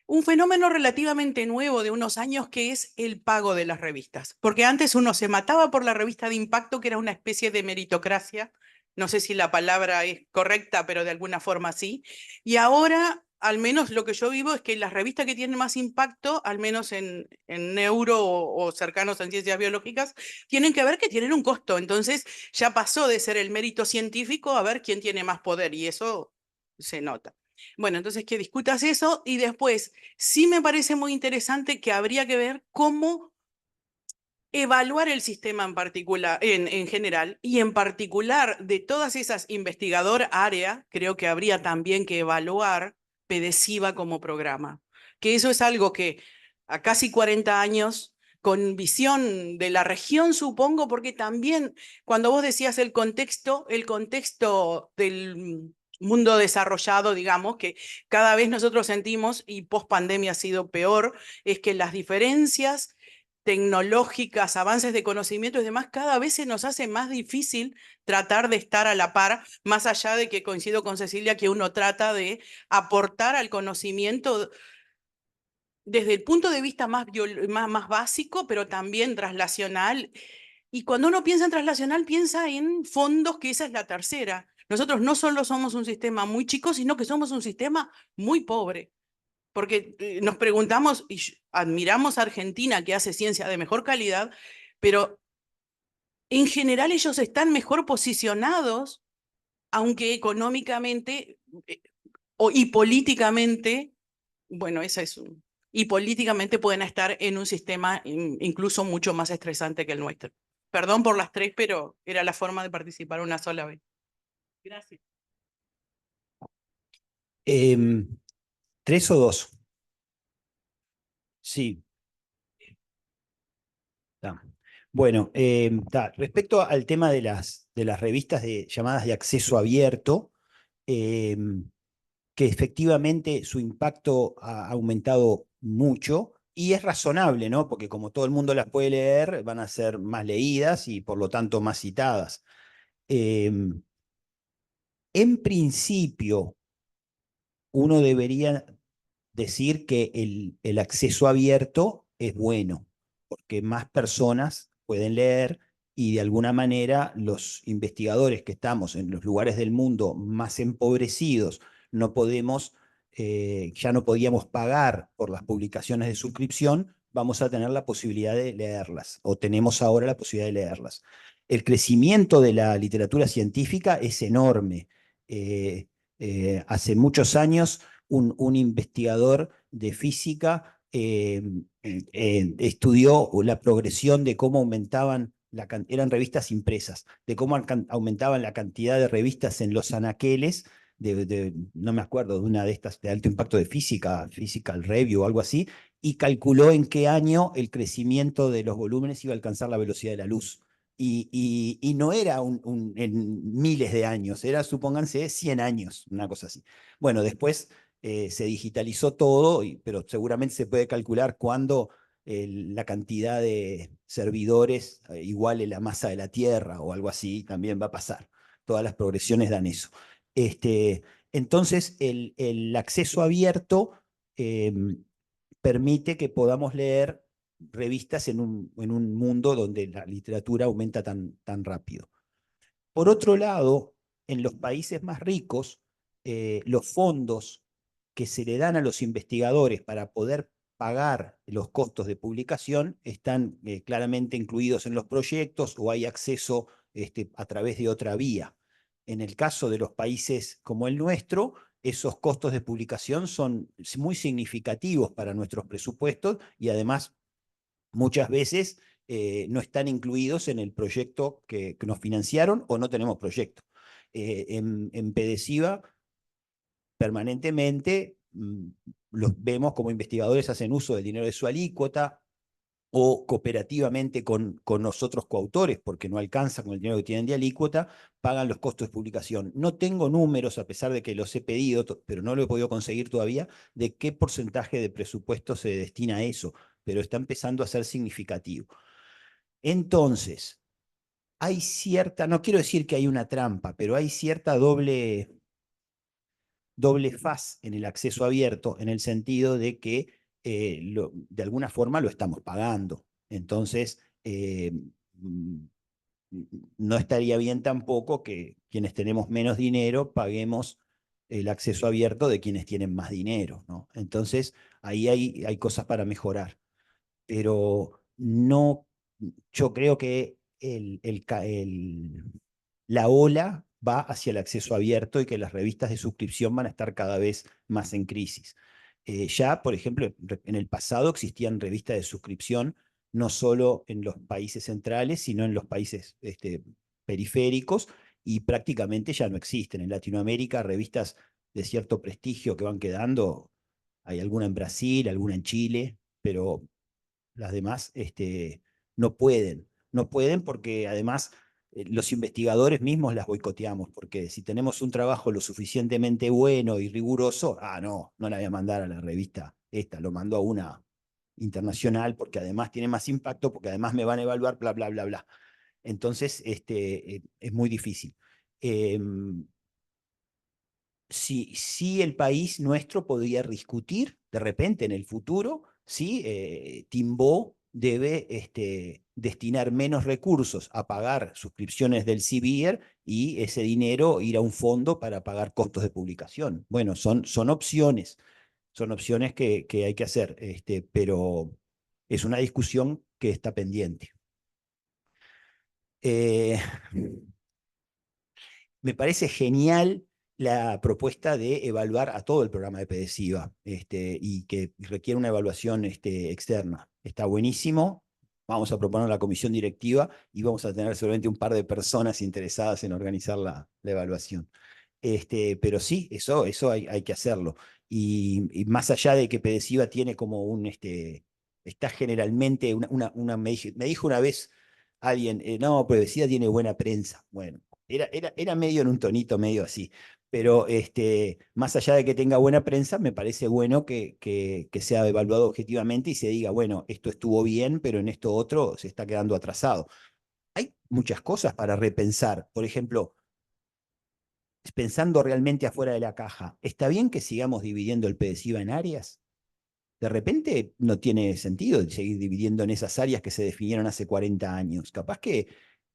un fenómeno relativamente nuevo de unos años que es el pago de las revistas. Porque antes uno se mataba por la revista de impacto, que era una especie de meritocracia. No sé si la palabra es correcta, pero de alguna forma sí. Y ahora, al menos lo que yo vivo es que las revistas que tienen más impacto, al menos en neuro o cercanos en ciencias biológicas, tienen que ver que tienen un costo. Entonces ya pasó de ser el mérito científico a ver quién tiene más poder y eso se nota. Bueno, entonces que discutas eso y después sí me parece muy interesante que habría que ver cómo evaluar el sistema en particular, en general, y en particular de todas esas investigador área, creo que habría también que evaluar PDCIVA como programa. Que eso es algo que a casi 40 años, con visión de la región, supongo, porque también cuando vos decías el contexto del mundo desarrollado, digamos, que cada vez nosotros sentimos, y post pandemia ha sido peor, es que las diferencias tecnológicas, avances de conocimiento y demás, cada vez se nos hace más difícil tratar de estar a la par, más allá de que coincido con Cecilia que uno trata de aportar al conocimiento desde el punto de vista más básico, pero también traslacional. Y cuando uno piensa en traslacional, piensa en fondos, que esa es la tercera. Nosotros no solo somos un sistema muy chico, sino que somos un sistema muy pobre. Porque nos preguntamos y admiramos a Argentina, que hace ciencia de mejor calidad, pero en general ellos están mejor posicionados, aunque económicamente y políticamente, bueno, esa es y políticamente pueden estar en un sistema incluso mucho más estresante que el nuestro. Perdón por las tres, pero era la forma de participar una sola vez. Gracias. ¿Tres o dos? Sí. Está. Bueno, respecto al tema de las revistas llamadas de acceso abierto, que efectivamente su impacto ha aumentado mucho y es razonable, ¿no? Porque como todo el mundo las puede leer, van a ser más leídas y por lo tanto más citadas. En principio, uno debería decir que el acceso abierto es bueno, porque más personas pueden leer y de alguna manera los investigadores que estamos en los lugares del mundo más empobrecidos no podemos, ya no podíamos pagar por las publicaciones de suscripción, vamos a tener la posibilidad de leerlas, o tenemos ahora la posibilidad de leerlas. El crecimiento de la literatura científica es enorme. Hace muchos años un investigador de física estudió la progresión de cómo aumentaban, eran revistas impresas, de cómo aumentaban la cantidad de revistas en los anaqueles, no me acuerdo, de una de estas de alto impacto de física, Physical Review o algo así, y calculó en qué año el crecimiento de los volúmenes iba a alcanzar la velocidad de la luz. Y no era en miles de años, era, supónganse, 100 años, una cosa así. Bueno, después se digitalizó todo, pero seguramente se puede calcular cuándo la cantidad de servidores iguale la masa de la Tierra o algo así, también va a pasar. Todas las progresiones dan eso. Entonces, el acceso abierto permite que podamos leer revistas en un mundo donde la literatura aumenta tan rápido. Por otro lado, en los países más ricos, los fondos que se le dan a los investigadores para poder pagar los costos de publicación están claramente incluidos en los proyectos o hay acceso a través de otra vía. En el caso de los países como el nuestro, esos costos de publicación son muy significativos para nuestros presupuestos y además muchas veces no están incluidos en el proyecto que nos financiaron o no tenemos proyecto. En PDCIVA permanentemente los vemos como investigadores hacen uso del dinero de su alícuota o cooperativamente con nosotros coautores, porque no alcanza con el dinero que tienen de alícuota, pagan los costos de publicación. No tengo números, a pesar de que los he pedido, pero no lo he podido conseguir todavía, de qué porcentaje de presupuesto se destina a eso, pero está empezando a ser significativo. Entonces, hay cierta, no quiero decir que hay una trampa, pero hay cierta doble doble faz en el acceso abierto, en el sentido de que de alguna forma lo estamos pagando. Entonces, no estaría bien tampoco que quienes tenemos menos dinero paguemos el acceso abierto de quienes tienen más dinero, ¿no? Entonces, ahí hay cosas para mejorar, pero no, yo creo que la ola va hacia el acceso abierto y que las revistas de suscripción van a estar cada vez más en crisis. Ya, por ejemplo, en el pasado existían revistas de suscripción no solo en los países centrales, sino en los países periféricos, y prácticamente ya no existen. En Latinoamérica, revistas de cierto prestigio que van quedando, hay alguna en Brasil, alguna en Chile, pero las demás no pueden porque además los investigadores mismos las boicoteamos, porque si tenemos un trabajo lo suficientemente bueno y riguroso, no la voy a mandar a la revista esta, lo mando a una internacional porque además tiene más impacto, porque además me van a evaluar, bla, bla, bla, bla. Entonces, es muy difícil. Si el país nuestro podría discutir de repente en el futuro si Timbó debe destinar menos recursos a pagar suscripciones del CBIR y ese dinero ir a un fondo para pagar costos de publicación. Bueno, son opciones que hay que hacer, pero es una discusión que está pendiente. Me parece genial la propuesta de evaluar a todo el programa de PDCIVA y que requiere una evaluación externa. Está buenísimo. Vamos a proponer a la comisión directiva y vamos a tener seguramente un par de personas interesadas en organizar la evaluación. Pero sí, eso hay que hacerlo. Y más allá de que PDCIVA tiene como está generalmente, me dijo una vez alguien, no, PDCIVA tiene buena prensa. Bueno, era medio en un tonito medio así, pero más allá de que tenga buena prensa, me parece bueno que sea evaluado objetivamente y se diga, bueno, esto estuvo bien, pero en esto otro se está quedando atrasado. Hay muchas cosas para repensar. Por ejemplo, pensando realmente afuera de la caja, ¿está bien que sigamos dividiendo el PDCIVA en áreas? De repente no tiene sentido seguir dividiendo en esas áreas que se definieron hace 40 años. Capaz que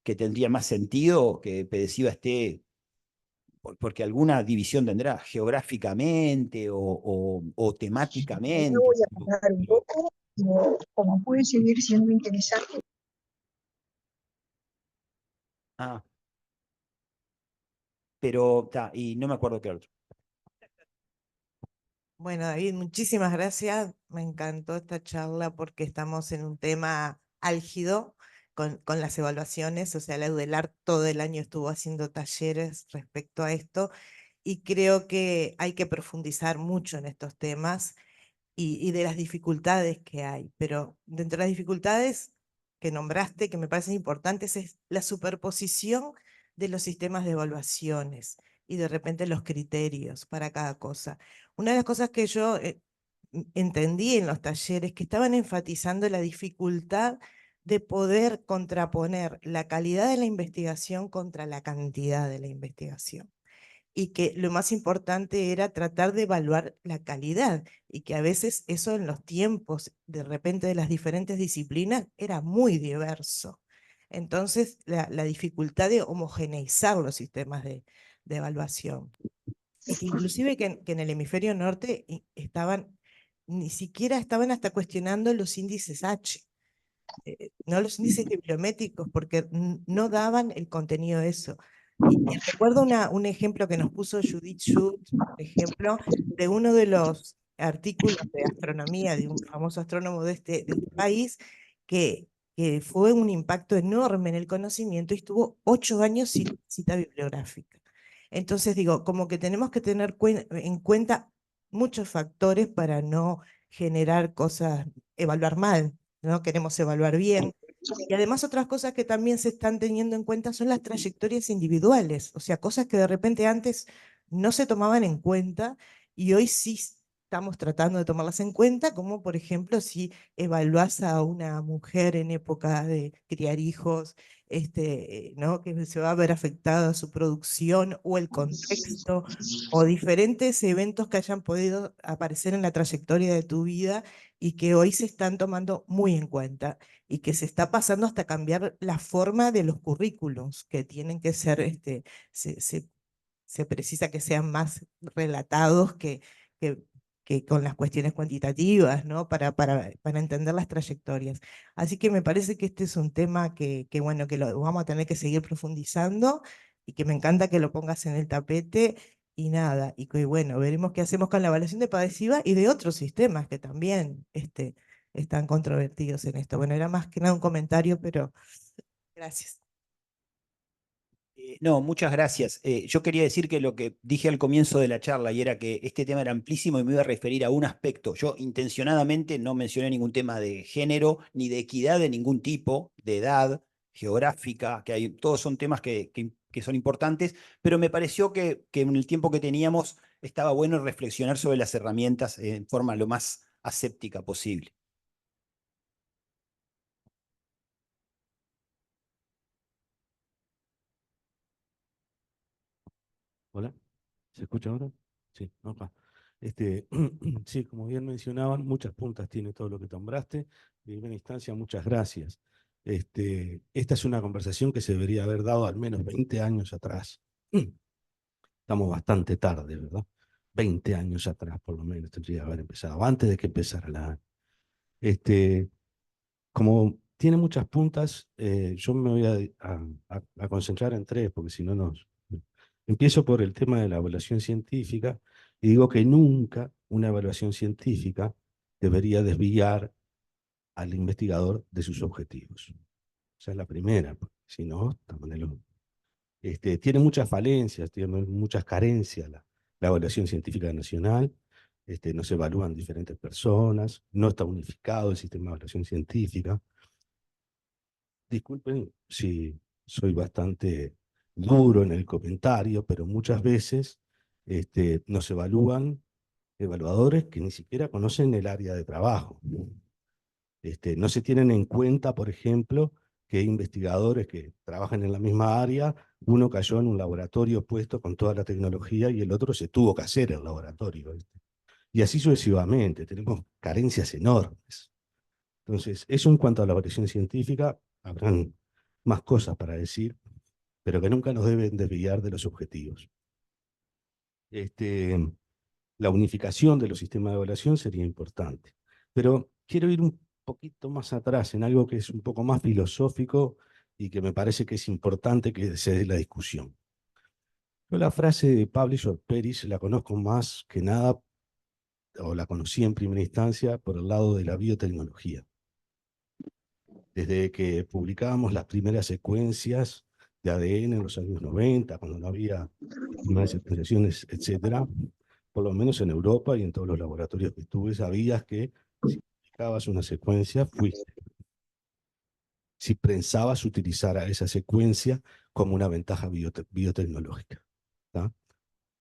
tendría más sentido que PDCIVA esté, porque alguna división tendrá geográficamente o temáticamente. Yo voy a pasar un poco, como puede seguir siendo interesante. Ah, pero, y no me acuerdo qué otro. Bueno, David, muchísimas gracias. Me encantó esta charla porque estamos en un tema álgido con las evaluaciones. O sea, la EUDELAR todo el año estuvo haciendo talleres respecto a esto y creo que hay que profundizar mucho en estos temas y de las dificultades que hay. Pero dentro de las dificultades que nombraste, que me parecen importantes, es la superposición de los sistemas de evaluaciones y de repente los criterios para cada cosa. Una de las cosas que yo entendí en los talleres que estaban enfatizando la dificultad de poder contraponer la calidad de la investigación contra la cantidad de la investigación. Y que lo más importante era tratar de evaluar la calidad y que a veces eso en los tiempos de repente de las diferentes disciplinas era muy diverso. Entonces la dificultad de homogeneizar los sistemas de evaluación. Y que inclusive que en el hemisferio norte ni siquiera estaban hasta cuestionando los índices H, no los índices bibliométricos, porque no daban el contenido de eso. Y recuerdo un ejemplo que nos puso Judith Schultz, por ejemplo, de uno de los artículos de astronomía de un famoso astrónomo de este país, que fue un impacto enorme en el conocimiento y estuvo 8 años sin cita bibliográfica. Entonces digo, como que tenemos que tener en cuenta muchos factores para no generar cosas, evaluar mal, no queremos evaluar bien. Y además otras cosas que también se están teniendo en cuenta son las trayectorias individuales, o sea, cosas que de repente antes no se tomaban en cuenta y hoy sí estamos tratando de tomarlas en cuenta, como por ejemplo si evaluás a una mujer en época de criar hijos, ¿no? Que se va a ver afectada su producción o el contexto o diferentes eventos que hayan podido aparecer en la trayectoria de tu vida y que hoy se están tomando muy en cuenta y que se está pasando hasta cambiar la forma de los currículos que tienen que ser, se precisa que sean más relatados que, que con las cuestiones cuantitativas, ¿no? Para entender las trayectorias. Así que me parece que este es un tema bueno, que lo vamos a tener que seguir profundizando y que me encanta que lo pongas en el tapete y nada, y que bueno, veremos qué hacemos con la evaluación de PADESIVA y de otros sistemas que también están controvertidos en esto. Bueno, era más que nada un comentario, pero gracias. No, muchas gracias. Yo quería decir que lo que dije al comienzo de la charla y era que este tema era amplísimo y me iba a referir a un aspecto. Yo intencionadamente no mencioné ningún tema de género ni de equidad de ningún tipo, de edad, geográfica, que hay, todos son temas que son importantes, pero me pareció que en el tiempo que teníamos estaba bueno reflexionar sobre las herramientas en forma lo más aséptica posible. Hola, ¿se escucha ahora? Sí, acá. Sí, como bien mencionaban, muchas puntas tiene todo lo que nombraste. En primera instancia, muchas gracias. Esta es una conversación que se debería haber dado al menos 20 años atrás. Estamos bastante tarde, ¿verdad? 20 años atrás, por lo menos, tendría que haber empezado, antes de que empezara la... Como tiene muchas puntas, yo me voy a concentrar en tres, porque si no nos... Empiezo por el tema de la evaluación científica y digo que nunca una evaluación científica debería desviar al investigador de sus objetivos. Esa es la primera, porque si no, estamos en el horno. Tiene muchas falencias, tiene muchas carencias la evaluación científica nacional. No se evalúan diferentes personas, no está unificado el sistema de evaluación científica. Disculpen si soy bastante duro en el comentario, pero muchas veces nos evalúan evaluadores que ni siquiera conocen el área de trabajo. No se tienen en cuenta, por ejemplo, que hay investigadores que trabajan en la misma área, uno cayó en un laboratorio puesto con toda la tecnología y el otro se tuvo que hacer el laboratorio. Y así sucesivamente, tenemos carencias enormes. Entonces, eso en cuanto a la evaluación científica, habrán más cosas para decir, pero que nunca nos deben desviar de los objetivos. La unificación de los sistemas de evaluación sería importante. Pero quiero ir un poquito más atrás en algo que es un poco más filosófico y que me parece que es importante que se dé la discusión. Yo la frase de Publish or Perish la conozco más que nada, o la conocí en primera instancia, por el lado de la biotecnología. Desde que publicábamos las primeras secuencias de ADN en los años 90, cuando no había primeras secuenciaciones, etcétera, por lo menos en Europa y en todos los laboratorios que estuve, sabías que si publicabas una secuencia, fuiste. Si pensabas utilizar a esa secuencia como una ventaja biotecnológica. ¿Tá?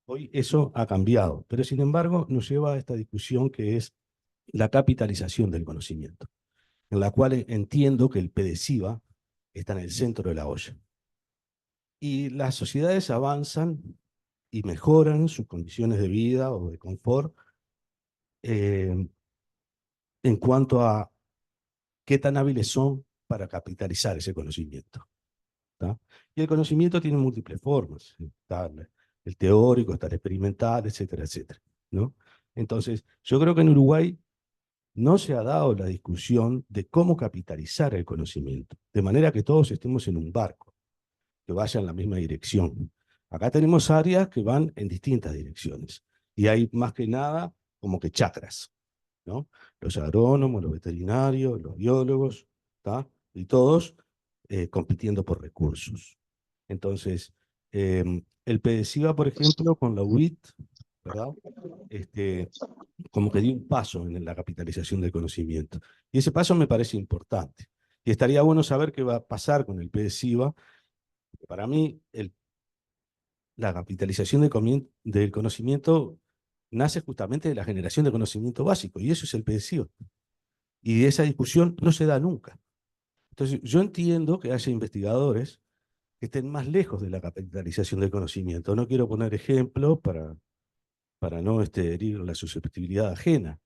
Hoy eso ha cambiado, pero sin embargo nos lleva a esta discusión que es la capitalización del conocimiento, en la cual entiendo que el PDCIVA está en el centro de la olla. Y las sociedades avanzan y mejoran sus condiciones de vida o de confort en cuanto a qué tan hábiles son para capitalizar ese conocimiento. ¿Tá? Y el conocimiento tiene múltiples formas. Está el teórico, está el experimental, etcétera, etcétera, ¿no? Entonces, yo creo que en Uruguay no se ha dado la discusión de cómo capitalizar el conocimiento, de manera que todos estemos en un barco, que vaya en la misma dirección. Acá tenemos áreas que van en distintas direcciones, y hay más que nada como que chakras, ¿no? Los agrónomos, los veterinarios, los biólogos, ¿tá? Y todos compitiendo por recursos. Entonces, el PDCIVA, por ejemplo, con la UIT, ¿verdad? Como que dio un paso en la capitalización del conocimiento. Y ese paso me parece importante. Y estaría bueno saber qué va a pasar con el PDCIVA. Para mí, la capitalización del conocimiento nace justamente de la generación de conocimiento básico, y eso es el PDCIVA. Y esa discusión no se da nunca. Entonces, yo entiendo que haya investigadores que estén más lejos de la capitalización del conocimiento. No quiero poner ejemplos para no herir la susceptibilidad ajena,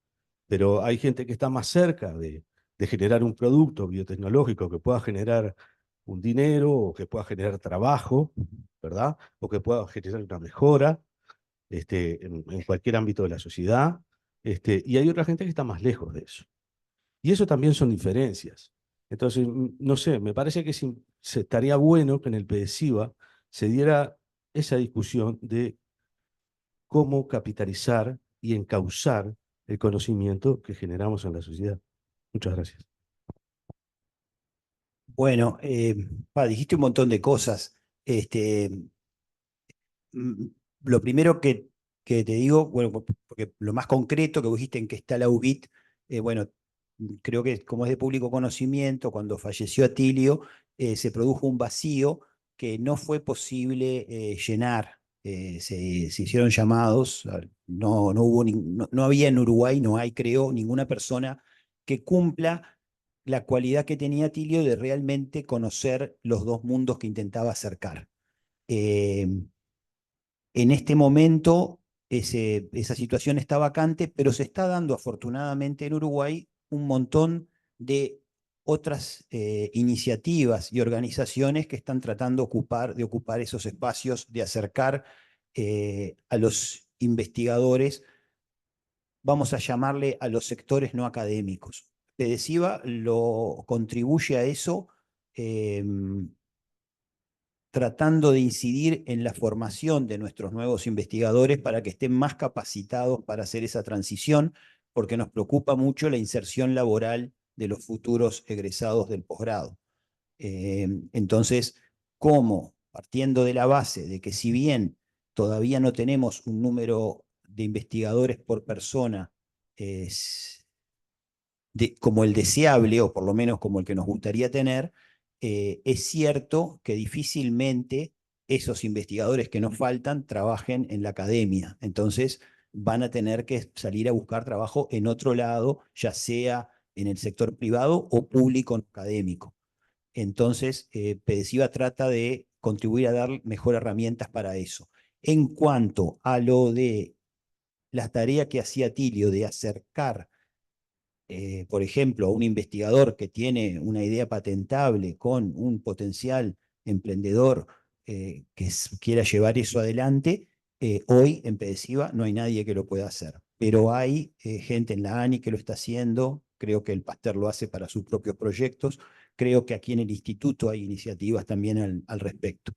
pero hay gente que está más cerca de generar un producto biotecnológico que pueda generar un dinero o que pueda generar trabajo, ¿verdad? O que pueda generar una mejora en cualquier ámbito de la sociedad. Y hay otra gente que está más lejos de eso. Y eso también son diferencias. Entonces, no sé, me parece que estaría bueno que en el PDCIVA se diera esa discusión de cómo capitalizar y encauzar el conocimiento que generamos en la sociedad. Muchas gracias. Bueno, dijiste un montón de cosas. Este, mm, lo primero que te digo, bueno, porque lo más concreto que vos dijiste en que está la UBIT, bueno, creo que como es de público conocimiento, cuando falleció Atilio, se produjo un vacío que no fue posible llenar. Se hicieron llamados, no hubo no había en Uruguay, no hay, creo, ninguna persona que cumpla la cualidad que tenía Atilio de realmente conocer los dos mundos que intentaba acercar. Eh, en este momento esa situación está vacante, pero se está dando afortunadamente en Uruguay un montón de otras iniciativas y organizaciones que están tratando de ocupar esos espacios, de acercar a los investigadores, vamos a llamarle a los sectores no académicos. PDCIVA lo contribuye a eso tratando de incidir en la formación de nuestros nuevos investigadores para que estén más capacitados para hacer esa transición, porque nos preocupa mucho la inserción laboral de los futuros egresados del posgrado. Entonces, ¿cómo? Partiendo de la base de que si bien todavía no tenemos un número de investigadores por persona como el deseable, o por lo menos como el que nos gustaría tener, es cierto que difícilmente esos investigadores que nos faltan trabajen en la academia. Entonces van a tener que salir a buscar trabajo en otro lado, ya sea en el sector privado o público académico. Entonces, PDCIVA trata de contribuir a dar mejor herramientas para eso. En cuanto a lo de la tarea que hacía Tilio de acercar por ejemplo, a un investigador que tiene una idea patentable con un potencial emprendedor que quiera llevar eso adelante, hoy en PDCIVA no hay nadie que lo pueda hacer, pero hay gente en la ANI que lo está haciendo, creo que el Pasteur lo hace para sus propios proyectos, creo que aquí en el instituto hay iniciativas también al respecto.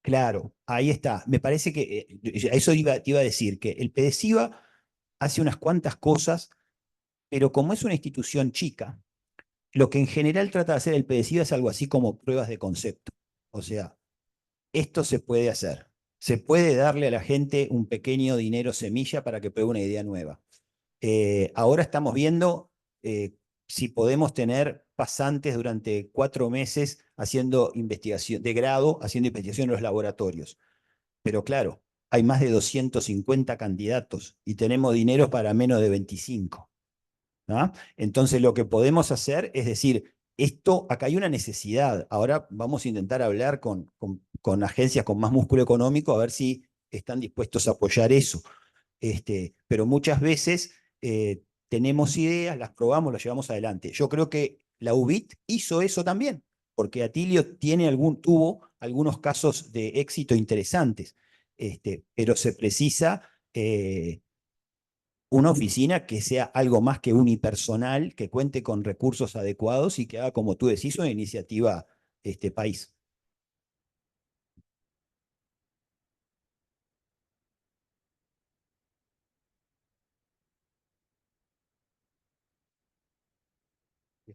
Claro, ahí está. Me parece que eso te iba a decir, que el PDCIVA hace unas cuantas cosas, pero como es una institución chica, lo que en general trata de hacer el PDCIVA es algo así como pruebas de concepto. O sea, esto se puede hacer. Se puede darle a la gente un pequeño dinero semilla para que pruebe una idea nueva. Ahora estamos viendo si podemos tener pasantes durante 4 meses haciendo investigación de grado, haciendo investigación en los laboratorios. Pero claro, hay más de 250 candidatos y tenemos dinero para menos de 25. ¿No? Entonces lo que podemos hacer es decir, acá hay una necesidad, ahora vamos a intentar hablar con agencias con más músculo económico a ver si están dispuestos a apoyar eso. Pero muchas veces tenemos ideas, las probamos, las llevamos adelante. Yo creo que la UBIT hizo eso también, porque Atilio tuvo algunos casos de éxito interesantes, pero se precisa una oficina que sea algo más que unipersonal, que cuente con recursos adecuados y que haga, como tú decís, una iniciativa país.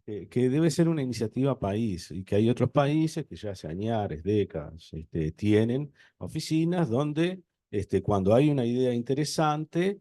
Que debe ser una iniciativa país y que hay otros países que ya hace años, décadas, tienen oficinas donde cuando hay una idea interesante,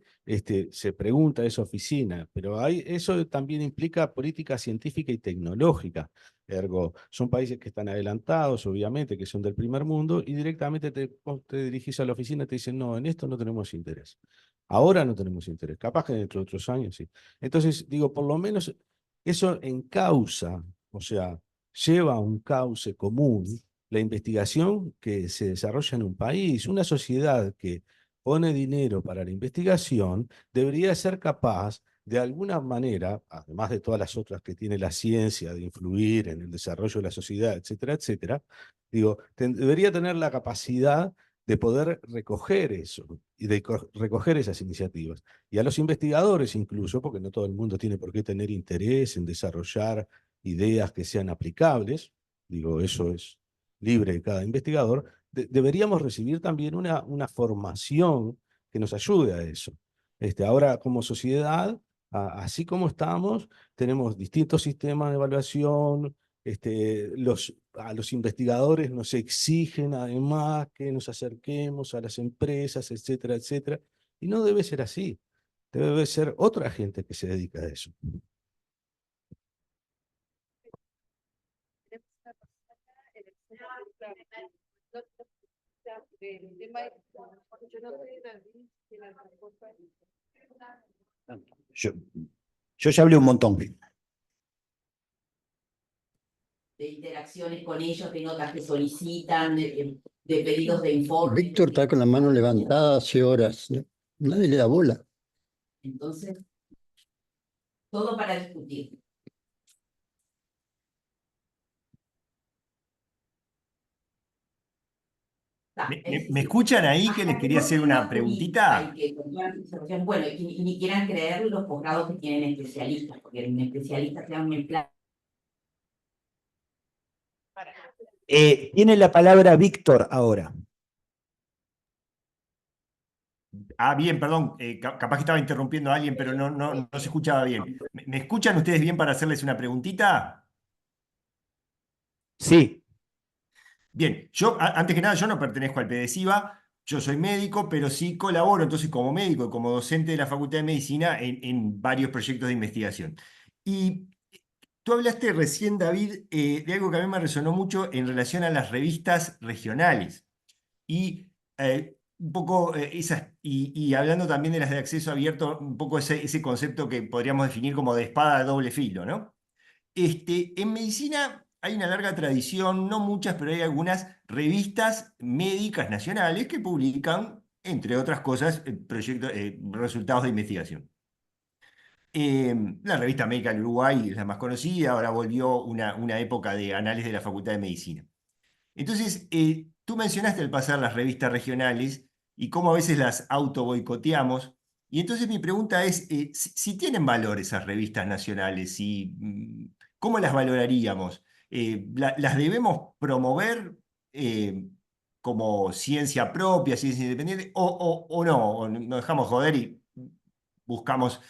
se pregunta a esa oficina, pero eso también implica política científica y tecnológica. Ergo, son países que están adelantados, obviamente, que son del primer mundo, y directamente vos te dirigís a la oficina y te dicen, no, en esto no tenemos interés. Ahora no tenemos interés, capaz que dentro de otros años sí. Entonces, digo, por lo menos eso encausa, o sea, lleva a un cauce común la investigación que se desarrolla en un país. Una sociedad que pone dinero para la investigación debería ser capaz, de alguna manera, además de todas las otras que tiene la ciencia, de influir en el desarrollo de la sociedad, etcétera, etcétera, digo, debería tener la capacidad de poder recoger eso y de recoger esas iniciativas. Y a los investigadores incluso, porque no todo el mundo tiene por qué tener interés en desarrollar ideas que sean aplicables, digo, eso es libre de cada investigador, deberíamos recibir también una formación que nos ayude a eso. Ahora, como sociedad, así como estamos, tenemos distintos sistemas de evaluación, a los investigadores nos exigen además que nos acerquemos a las empresas, etcétera, etcétera, y no debe ser así. Debe ser otra gente que se dedica a eso. Yo, yo ya hablé un montón. De interacciones con ellos, de notas que solicitan, de pedidos de informes. Víctor está con la mano levantada hace horas, ¿no? Nadie le da bola. Entonces, todo para discutir. ¿Me escuchan ahí que les quería hacer una preguntita? Bueno, y ni quieran creer los posgrados que tienen especialistas, porque un especialista se da un plan. Tiene la palabra Víctor ahora. Bien, perdón, capaz que estaba interrumpiendo a alguien, pero no se escuchaba bien. ¿Me escuchan ustedes bien para hacerles una preguntita? Sí. Bien, yo, antes que nada, yo no pertenezco al PDCIVA, yo soy médico, pero sí colaboro entonces como médico y como docente de la Facultad de Medicina en varios proyectos de investigación. Y tú hablaste recién, David, de algo que a mí me resonó mucho en relación a las revistas regionales. Y un poco y hablando también de las de acceso abierto, un poco ese concepto que podríamos definir como de espada de doble filo, ¿no? En medicina hay una larga tradición, no muchas, pero hay algunas revistas médicas nacionales que publican, entre otras cosas, resultados de investigación. La revista Médica del Uruguay es la más conocida, ahora volvió una época de análisis de la Facultad de Medicina. Entonces, tú mencionaste al pasar las revistas regionales y cómo a veces las auto boicoteamos. Y entonces mi pregunta es, si tienen valor esas revistas nacionales, ¿cómo las valoraríamos? ¿Las debemos promover como ciencia propia, ciencia independiente, o no? ¿O nos dejamos joder y buscamos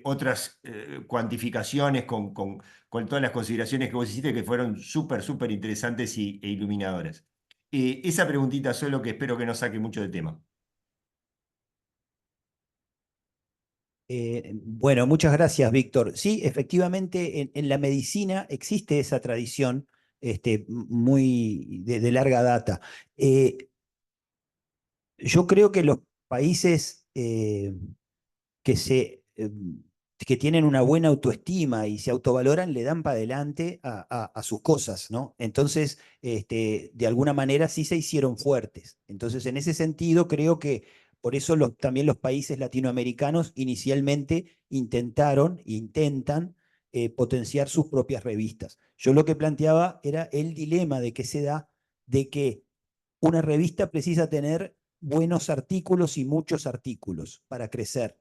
otras cuantificaciones con todas las consideraciones que vos hiciste, que fueron súper interesantes e iluminadoras? Esa preguntita solo, que espero que no saque mucho del tema. Bueno, muchas gracias, Víctor. Sí, efectivamente, en la medicina existe esa tradición muy de larga data. Yo creo que los países que tienen una buena autoestima y se autovaloran le dan para adelante a sus cosas, ¿no? Entonces, de alguna manera sí se hicieron fuertes. Entonces, en ese sentido, creo que por eso también los países latinoamericanos inicialmente intentan potenciar sus propias revistas. Yo lo que planteaba era el dilema de que se da de que una revista precisa tener buenos artículos y muchos artículos para crecer.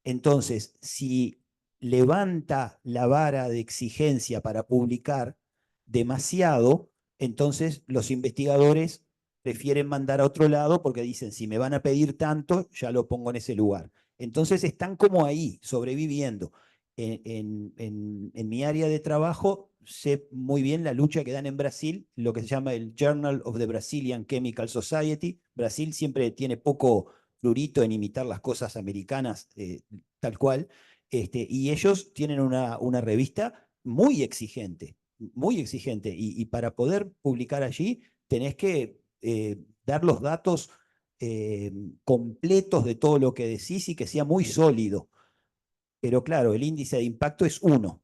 Entonces, si levanta la vara de exigencia para publicar demasiado, entonces los investigadores prefieren mandar a otro lado porque dicen, si me van a pedir tanto, ya lo pongo en ese lugar. Entonces están como ahí, sobreviviendo. En mi área de trabajo sé muy bien la lucha que dan en Brasil, lo que se llama el Journal of the Brazilian Chemical Society. Brasil siempre tiene poco prurito en imitar las cosas americanas tal cual, y ellos tienen una revista muy exigente, y para poder publicar allí tenés que dar los datos completos de todo lo que decís y que sea muy sólido. Pero claro, el índice de impacto es 1.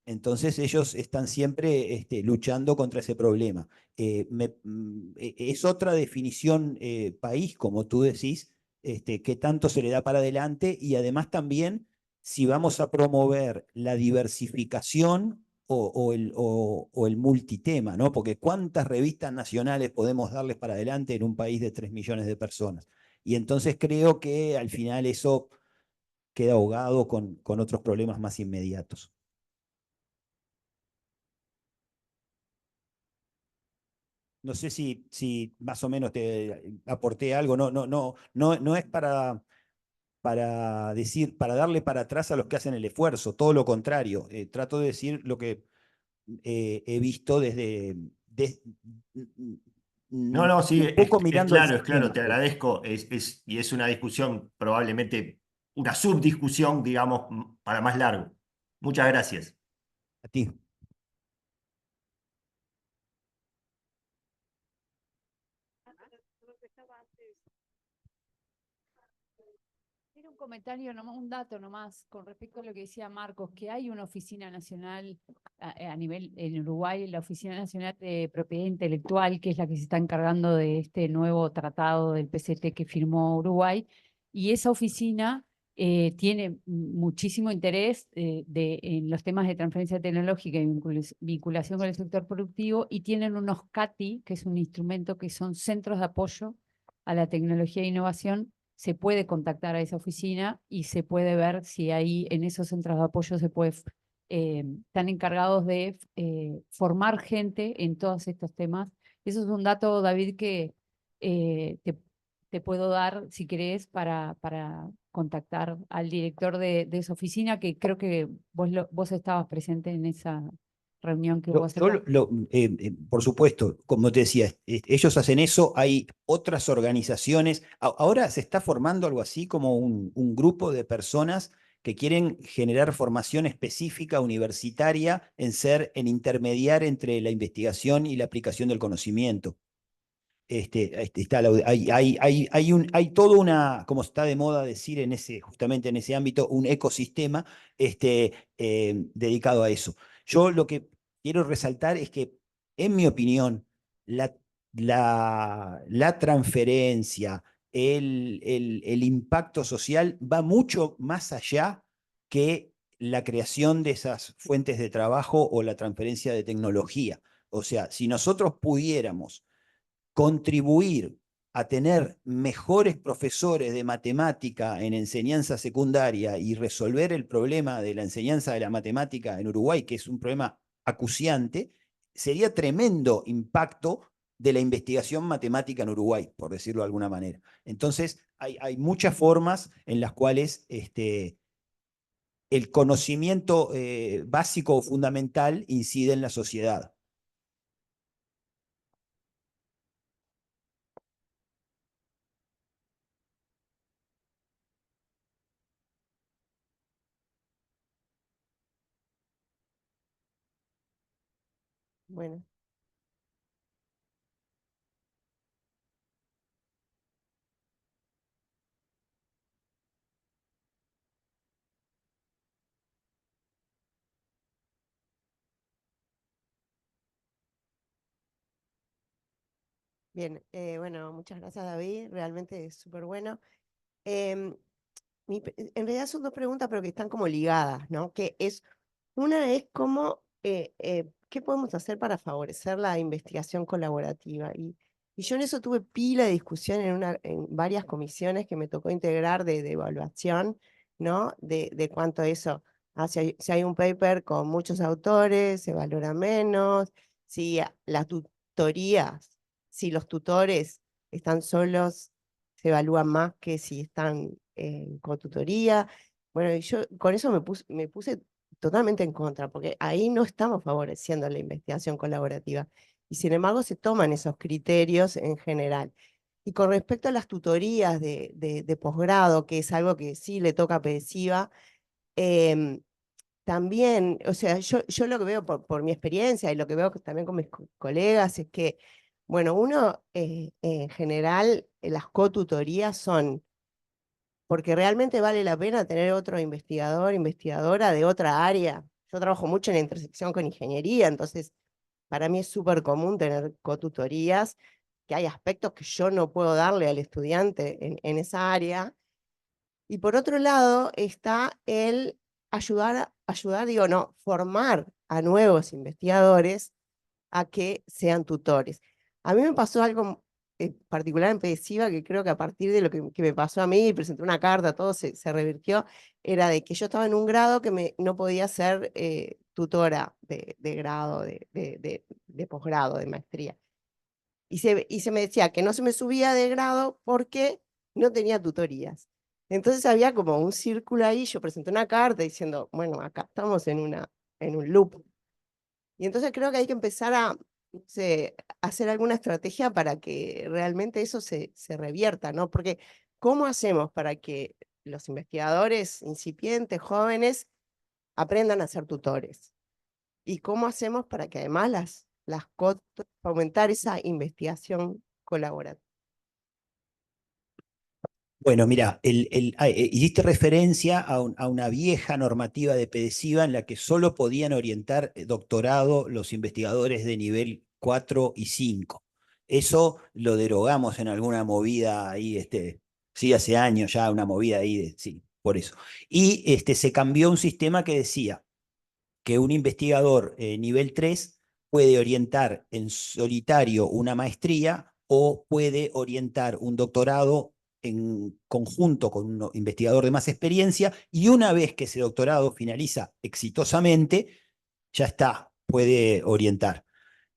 Entonces ellos están siempre luchando contra ese problema. Es otra definición país, como tú decís, que tanto se le da para adelante y además también si vamos a promover la diversificación o el multitema, ¿no? Porque ¿cuántas revistas nacionales podemos darles para adelante en un país de 3 millones de personas? Y entonces creo que al final eso queda ahogado con otros problemas más inmediatos. No sé si más o menos te aporté algo, no es para decir, para darle para atrás a los que hacen el esfuerzo, todo lo contrario. Trato de decir lo que he visto desde No, sí, un poco mirando al es claro, sistema. te agradezco. Y es una discusión, probablemente una subdiscusión, digamos, para más largo. Muchas gracias. A ti. Era un comentario, un dato nomás con respecto a lo que decía Marcos, que hay una oficina nacional a nivel en Uruguay, la Oficina Nacional de Propiedad Intelectual, que es la que se está encargando de este nuevo tratado del PCT que firmó Uruguay, y esa oficina tiene muchísimo interés en los temas de transferencia tecnológica y vinculación con el sector productivo, y tienen unos CATI, que es un instrumento que son centros de apoyo a la tecnología e innovación. Se puede contactar a esa oficina y se puede ver si ahí en esos centros de apoyo están encargados de formar gente en todos estos temas. Eso es un dato, David, que te puedo dar, si querés, para contactar al director de esa oficina, que creo que vos estabas presente en esa reunión que hubo hace poco. Por supuesto, como te decía, ellos hacen eso, hay otras organizaciones. Ahora se está formando algo así como un grupo de personas que quieren generar formación específica universitaria en intermediar entre la investigación y la aplicación del conocimiento. Hay todo como está de moda decir justamente en ese ámbito, un ecosistema dedicado a eso. Yo lo que quiero resaltar es que, en mi opinión, la transferencia, el impacto social va mucho más allá que la creación de esas fuentes de trabajo o la transferencia de tecnología. O sea, si nosotros pudiéramos contribuir a tener mejores profesores de matemática en enseñanza secundaria y resolver el problema de la enseñanza de la matemática en Uruguay, que es un problema acuciante, sería tremendo impacto de la investigación matemática en Uruguay, por decirlo de alguna manera. Entonces, hay muchas formas en las cuales el conocimiento básico o fundamental incide en la sociedad. Bueno. Bien, bueno, muchas gracias David, realmente es súper bueno. En realidad son dos preguntas, pero que están como ligadas, ¿no? Una es cómo, ¿qué podemos hacer para favorecer la investigación colaborativa? Y yo en eso tuve pila de discusión en varias comisiones que me tocó integrar de evaluación, ¿no? De cuánto eso, si hay un paper con muchos autores, se valora menos, si las tutorías, si los tutores están solos, se evalúan más que si están en cotutoría. Bueno, y yo con eso me puse totalmente en contra, porque ahí no estamos favoreciendo la investigación colaborativa. Y sin embargo se toman esos criterios en general. Y con respecto a las tutorías de posgrado, que es algo que sí le toca a PEDESIVA, también, o sea, yo lo que veo por mi experiencia y lo que veo también con mis colegas es que Bueno, uno, en general, las cotutorías son porque realmente vale la pena tener otro investigador, investigadora de otra área. Yo trabajo mucho en la intersección con ingeniería, entonces para mí es súper común tener cotutorías, que hay aspectos que yo no puedo darle al estudiante en esa área. Y por otro lado está el digo, no, formar a nuevos investigadores a que sean tutores. A mí me pasó algo particular en PEDESIVA, que creo que a partir de lo que me pasó a mí, presenté una carta, todo se revirtió, era de que yo estaba en un grado que no podía ser tutora de grado, de posgrado, de maestría. Y se me decía que no se me subía de grado porque no tenía tutorías. Entonces había como un círculo ahí, yo presenté una carta diciendo, bueno, acá estamos en un loop. Y entonces creo que hay que empezar a hacer alguna estrategia para que realmente eso se revierta, ¿no? Porque ¿cómo hacemos para que los investigadores incipientes, jóvenes, aprendan a ser tutores? ¿Y cómo hacemos para que además fomentar esa investigación colaborativa? Bueno, mira, hiciste referencia a una vieja normativa de PEDESIVA en la que solo podían orientar doctorado los investigadores de nivel 4 y 5. Eso lo derogamos en alguna movida ahí, sí, hace años ya, una movida ahí, sí, por eso. Y se cambió un sistema que decía que un investigador nivel 3 puede orientar en solitario una maestría o puede orientar un doctorado en conjunto con un investigador de más experiencia, y una vez que ese doctorado finaliza exitosamente, ya está, puede orientar.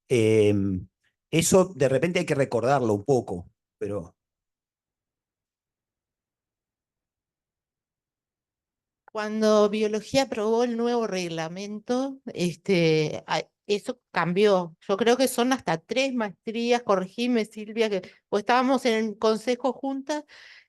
Eso de repente hay que recordarlo un poco, pero... Cuando biología aprobó el nuevo reglamento, eso cambió. Yo creo que son hasta 3 maestrías, corregime Silvia, pues estábamos en el consejo juntas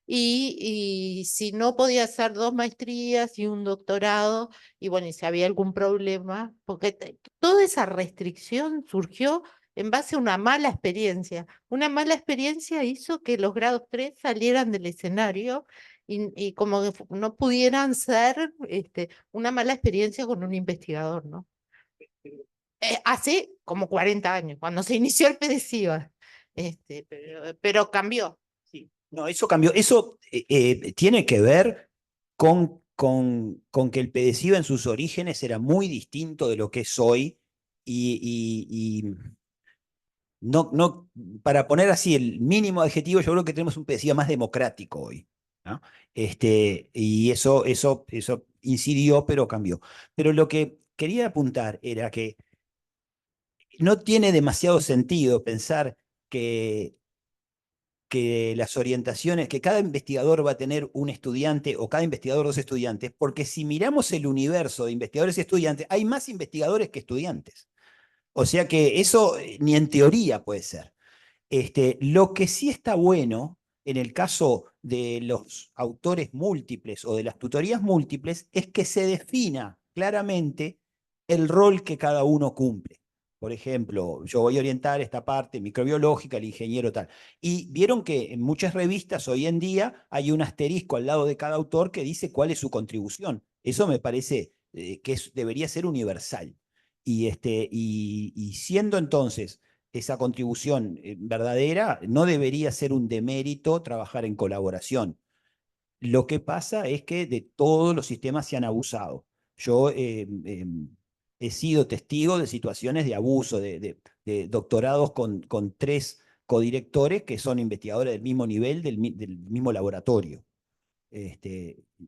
y si no podía hacer 2 maestrías y un doctorado, y bueno, y si había algún problema, porque toda esa restricción surgió en base a una mala experiencia. Una mala experiencia hizo que los grados 3 salieran del escenario y como que no pudieran ser una mala experiencia con un investigador, ¿no? Hace como 40 años, cuando se inició el PEDESIVA, pero cambió. Sí. No, eso cambió. Eso tiene que ver con que el PEDESIVA en sus orígenes era muy distinto de lo que es hoy, y no, para poner así el mínimo adjetivo, yo creo que tenemos un PEDESIVA más democrático hoy, ¿no? Y eso incidió, pero cambió. Pero lo que quería apuntar era que no tiene demasiado sentido pensar que las orientaciones, que cada investigador va a tener un estudiante o cada investigador 2 estudiantes, porque si miramos el universo de investigadores y estudiantes, hay más investigadores que estudiantes. O sea que eso ni en teoría puede ser. Lo que sí está bueno en el caso de los autores múltiples o de las tutorías múltiples es que se defina claramente el rol que cada uno cumple. Por ejemplo, yo voy a orientar esta parte microbiológica, el ingeniero tal. Y vieron que en muchas revistas hoy en día hay un asterisco al lado de cada autor que dice cuál es su contribución. Eso me parece que debería ser universal. Y siendo entonces esa contribución verdadera, no debería ser un demérito trabajar en colaboración. Lo que pasa es que de todos los sistemas se han abusado. Yo he sido testigo de situaciones de abuso, de doctorados con 3 codirectores que son investigadores del mismo nivel, del mismo laboratorio.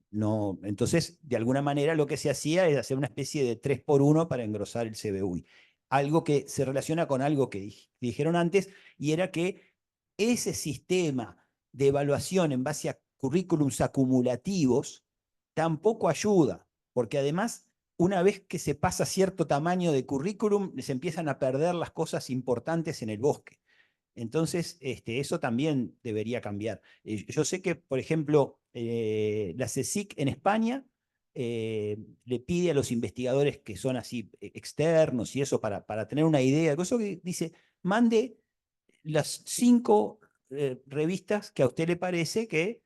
No, entonces, de alguna manera lo que se hacía es hacer una especie de 3x1 para engrosar el CBUI. Algo que se relaciona con algo que dijeron antes, y era que ese sistema de evaluación en base a currículums acumulativos tampoco ayuda, porque además, una vez que se pasa cierto tamaño de currículum, se empiezan a perder las cosas importantes en el bosque. Entonces, eso también debería cambiar. Yo sé que, por ejemplo, la CSIC en España le pide a los investigadores que son así externos y eso para tener una idea, eso que dice, mande las 5 revistas que a usted le parece que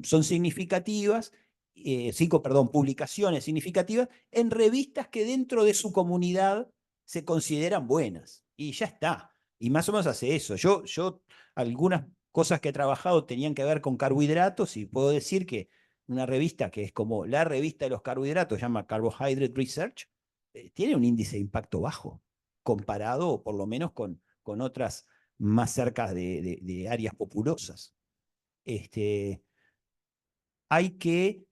son significativas, 5, perdón, publicaciones significativas en revistas que dentro de su comunidad se consideran buenas. Y ya está. Y más o menos hace eso. Yo algunas cosas que he trabajado tenían que ver con carbohidratos y puedo decir que una revista que es como la revista de los carbohidratos, se llama Carbohydrate Research, tiene un índice de impacto bajo, comparado por lo menos con otras más cerca de áreas populosas. Hay que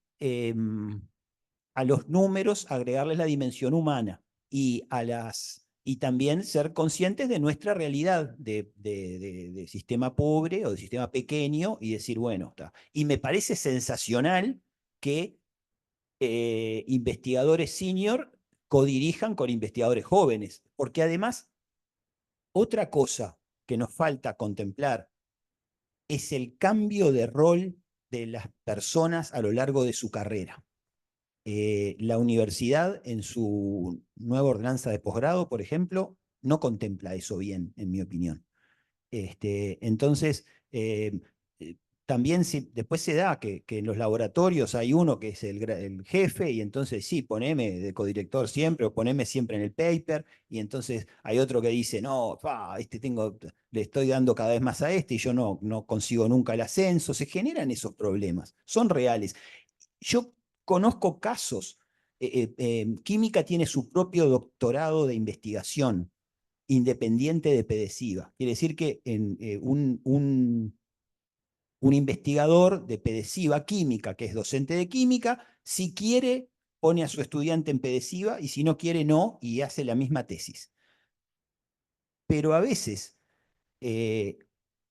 a los números agregarles la dimensión humana y también ser conscientes de nuestra realidad de sistema pobre o de sistema pequeño y decir, bueno, está. Y me parece sensacional que investigadores senior codirijan con investigadores jóvenes, porque además, otra cosa que nos falta contemplar es el cambio de rol de las personas a lo largo de su carrera. La universidad, en su nueva ordenanza de posgrado, por ejemplo, no contempla eso bien, en mi opinión. Entonces, también después se da que en los laboratorios hay uno que es el jefe, y entonces sí, poneme de codirector siempre, o poneme siempre en el paper, y entonces hay otro que dice, no, le estoy dando cada vez más a y yo no consigo nunca el ascenso. Se generan esos problemas, son reales. Yo conozco casos, Química tiene su propio doctorado de investigación, independiente de PDCIVA. Quiere decir que un investigador de PDCIVA Química, que es docente de química, si quiere, pone a su estudiante en PDCIVA, y si no quiere, no, y hace la misma tesis. Pero a veces,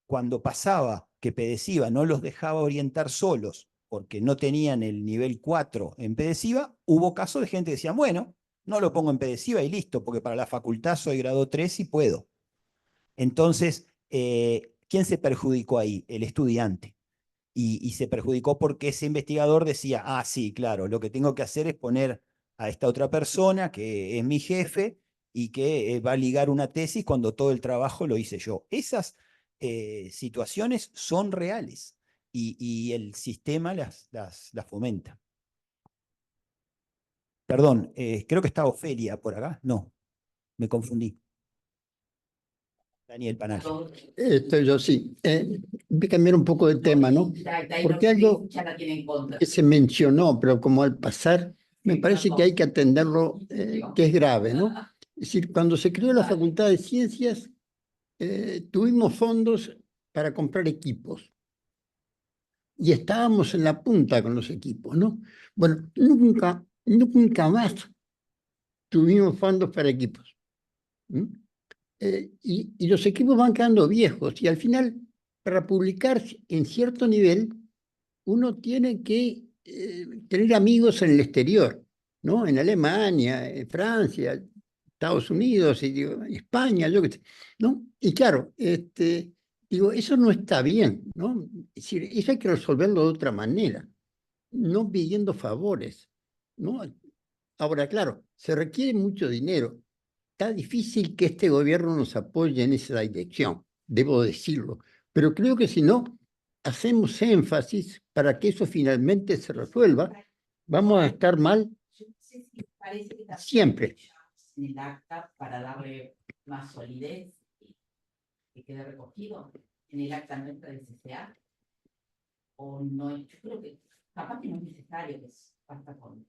cuando pasaba que PDCIVA no los dejaba orientar solos porque no tenían el nivel 4 en PDCIVA, hubo casos de gente que decía, bueno, no lo pongo en PDCIVA y listo, porque para la facultad soy grado 3 y puedo. Entonces, ¿quién se perjudicó ahí? El estudiante. Y se perjudicó porque ese investigador decía, ah, sí, claro, lo que tengo que hacer es poner a esta otra persona que es mi jefe y que va a ligar una tesis cuando todo el trabajo lo hice yo. Esas situaciones son reales y el sistema las fomenta. Perdón, creo que está Ofelia por acá. No, me confundí. Daniel Panal. Yo sí. Voy a cambiar un poco de tema, ¿no? Porque algo que se mencionó, pero como al pasar, me parece que hay que atenderlo, que es grave, ¿no? Es decir, cuando se creó la Facultad de Ciencias, tuvimos fondos para comprar equipos. Y estábamos en la punta con los equipos, ¿no? Bueno, nunca más tuvimos fondos para equipos. Y los equipos van quedando viejos, y al final, para publicar en cierto nivel, uno tiene que tener amigos en el exterior, ¿no? En Alemania, en Francia, Estados Unidos, España, yo qué sé, ¿no? Y claro, eso no está bien, ¿no? Es decir, eso hay que resolverlo de otra manera, no pidiendo favores, ¿no? Ahora, claro, se requiere mucho dinero. Está difícil que este gobierno nos apoye en esa dirección, debo decirlo, pero creo que si no hacemos énfasis para que eso finalmente se resuelva, vamos a estar mal siempre. En el acta para darle más solidez y que quede recogido en el acta nuestra del CCA, o no, yo creo que capaz que no es necesario, que basta con.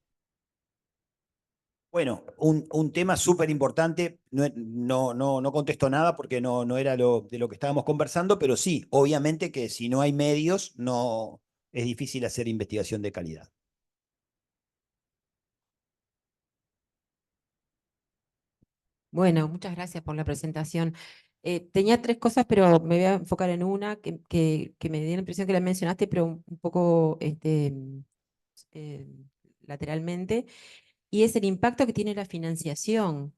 Bueno, un tema súper importante, no contesto nada porque no era de lo que estábamos conversando, pero sí, obviamente que si no hay medios, no es difícil hacer investigación de calidad. Bueno, muchas gracias por la presentación. Tenía 3 cosas, pero me voy a enfocar en una que me dio la impresión que la mencionaste, pero un poco lateralmente, y es el impacto que tiene la financiación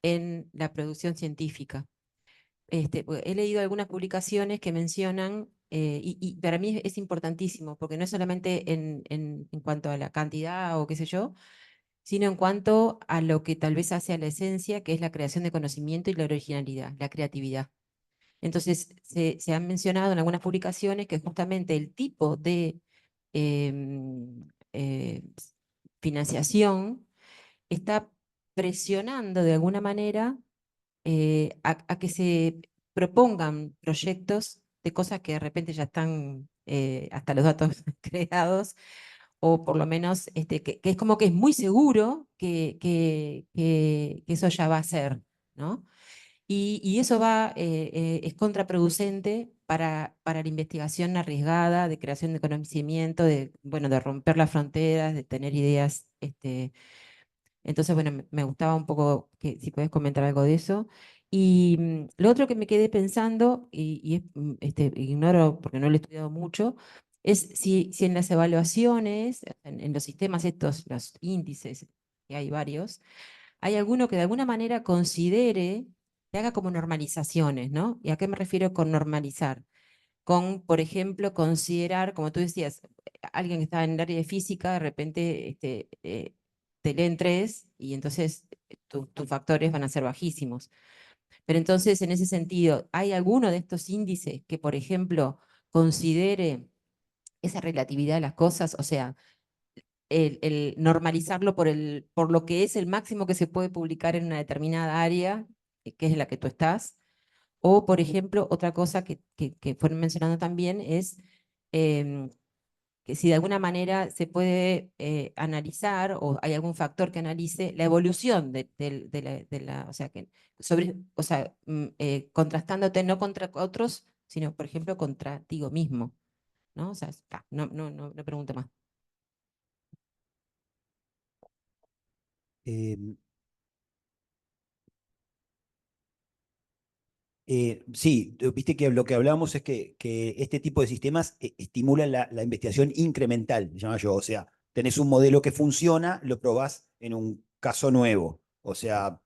en la producción científica. Porque he leído algunas publicaciones que mencionan, y para mí es importantísimo, porque no es solamente en cuanto a la cantidad o qué sé yo, sino en cuanto a lo que tal vez hace a la esencia, que es la creación de conocimiento y la originalidad, la creatividad. Entonces, se han mencionado en algunas publicaciones que justamente el tipo de financiación está presionando de alguna manera a que se propongan proyectos de cosas que de repente ya están hasta los datos creados, o por lo menos que es como que es muy seguro que eso ya va a ser, ¿no? Y eso es contraproducente para la investigación arriesgada, de creación de conocimiento, bueno, de romper las fronteras, de tener ideas. Entonces, bueno, me gustaba un poco que si puedes comentar algo de eso. Y lo otro que me quedé pensando, ignoro porque no lo he estudiado mucho, es si en las evaluaciones, en los sistemas estos, los índices, que hay varios, hay alguno que de alguna manera considere, que haga como normalizaciones, ¿no? ¿Y a qué me refiero con normalizar? Con, por ejemplo, considerar, como tú decías, alguien que está en el área de física, de repente te leen 3 y entonces tus factores van a ser bajísimos. Pero entonces, en ese sentido, ¿hay alguno de estos índices que, por ejemplo, considere esa relatividad de las cosas? O sea, el normalizarlo por lo que es el máximo que se puede publicar en una determinada área, que es la que tú estás. O, por ejemplo, otra cosa que fueron mencionando también es em, que si de alguna manera se puede analizar o hay algún factor que analice la evolución o sea, contrastándote no contra otros, sino, por ejemplo, contra ti mismo, ¿no? O sea, no pregunto más. Em, sí, viste que lo que hablamos es que este tipo de sistemas estimulan la investigación incremental, llama yo. O sea, tenés un modelo que funciona, lo probás en un caso nuevo. O sea,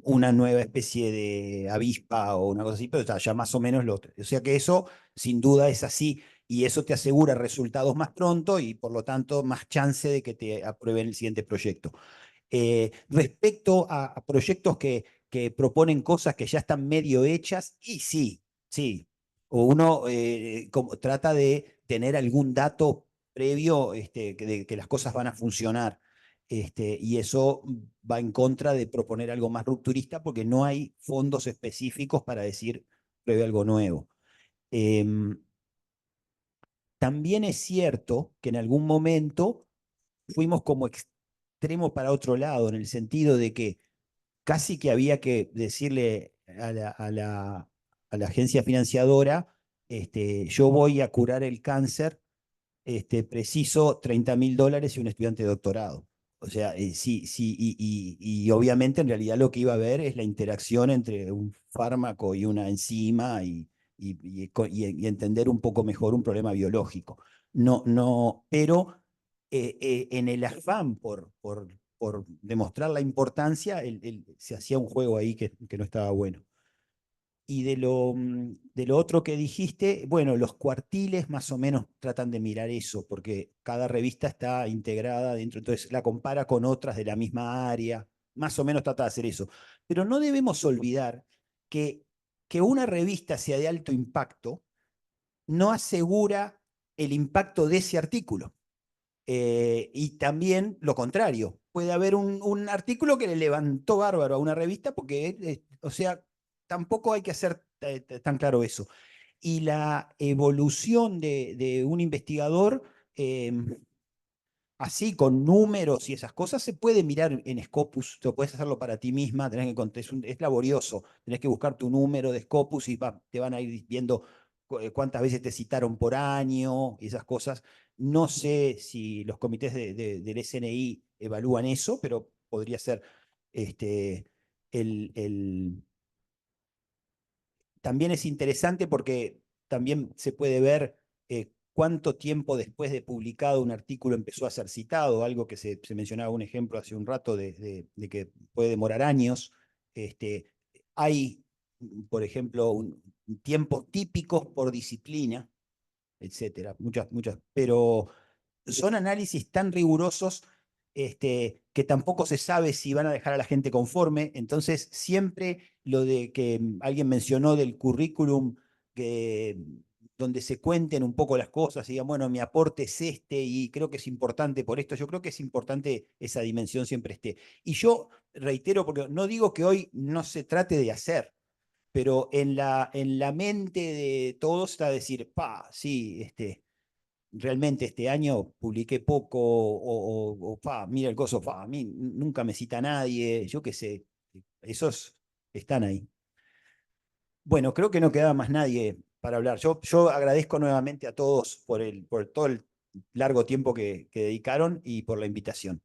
una nueva especie de avispa o una cosa así, pero ya más o menos o sea que eso sin duda es así y eso te asegura resultados más pronto y por lo tanto más chance de que te aprueben el siguiente proyecto. Respecto a proyectos que proponen cosas que ya están medio hechas, y sí, sí. O uno trata de tener algún dato previo de que las cosas van a funcionar. Y eso va en contra de proponer algo más rupturista porque no hay fondos específicos para decir pruebe algo nuevo. También es cierto que en algún momento fuimos como extremo para otro lado, en el sentido de que casi que había que decirle a la agencia financiadora, yo voy a curar el cáncer, preciso $30.000 y un estudiante de doctorado. O sea, sí, sí, y obviamente en realidad lo que iba a ver es la interacción entre un fármaco y una enzima y entender un poco mejor un problema biológico. No, no, pero en el afán por demostrar la importancia, se hacía un juego ahí que no estaba bueno. Y de lo otro que dijiste, bueno, los cuartiles más o menos tratan de mirar eso, porque cada revista está integrada dentro, entonces la compara con otras de la misma área, más o menos trata de hacer eso. Pero no debemos olvidar que una revista sea de alto impacto no asegura el impacto de ese artículo. Y también lo contrario, puede haber un artículo que le levantó bárbaro a una revista porque, o sea, tampoco hay que hacer tan claro eso. Y la evolución de un investigador, así con números y esas cosas, se puede mirar en Scopus, tú puedes hacerlo para ti misma, es laborioso, tenés que buscar tu número de Scopus y te van a ir viendo cuántas veces te citaron por año y esas cosas. No sé si los comités del SNI evalúan eso, pero podría ser el, también es interesante porque también se puede ver cuánto tiempo después de publicado un artículo empezó a ser citado, algo que se mencionaba un ejemplo hace un rato de que puede demorar años. Hay, por ejemplo, tiempos típicos por disciplina, etcétera, muchas, pero son análisis tan rigurosos que tampoco se sabe si van a dejar a la gente conforme. Entonces, siempre lo de que alguien mencionó del currículum, donde se cuenten un poco las cosas y digan, bueno, mi aporte es este y creo que es importante por esto. Yo creo que es importante esa dimensión siempre esté. Y yo reitero, porque no digo que hoy no se trate de hacer, pero en la mente de todos está decir, sí, realmente este año publiqué poco, mira el coso, a mí nunca me cita nadie, yo qué sé, esos están ahí. Bueno, creo que no quedaba más nadie para hablar. Yo agradezco nuevamente a todos por todo el largo tiempo que dedicaron y por la invitación.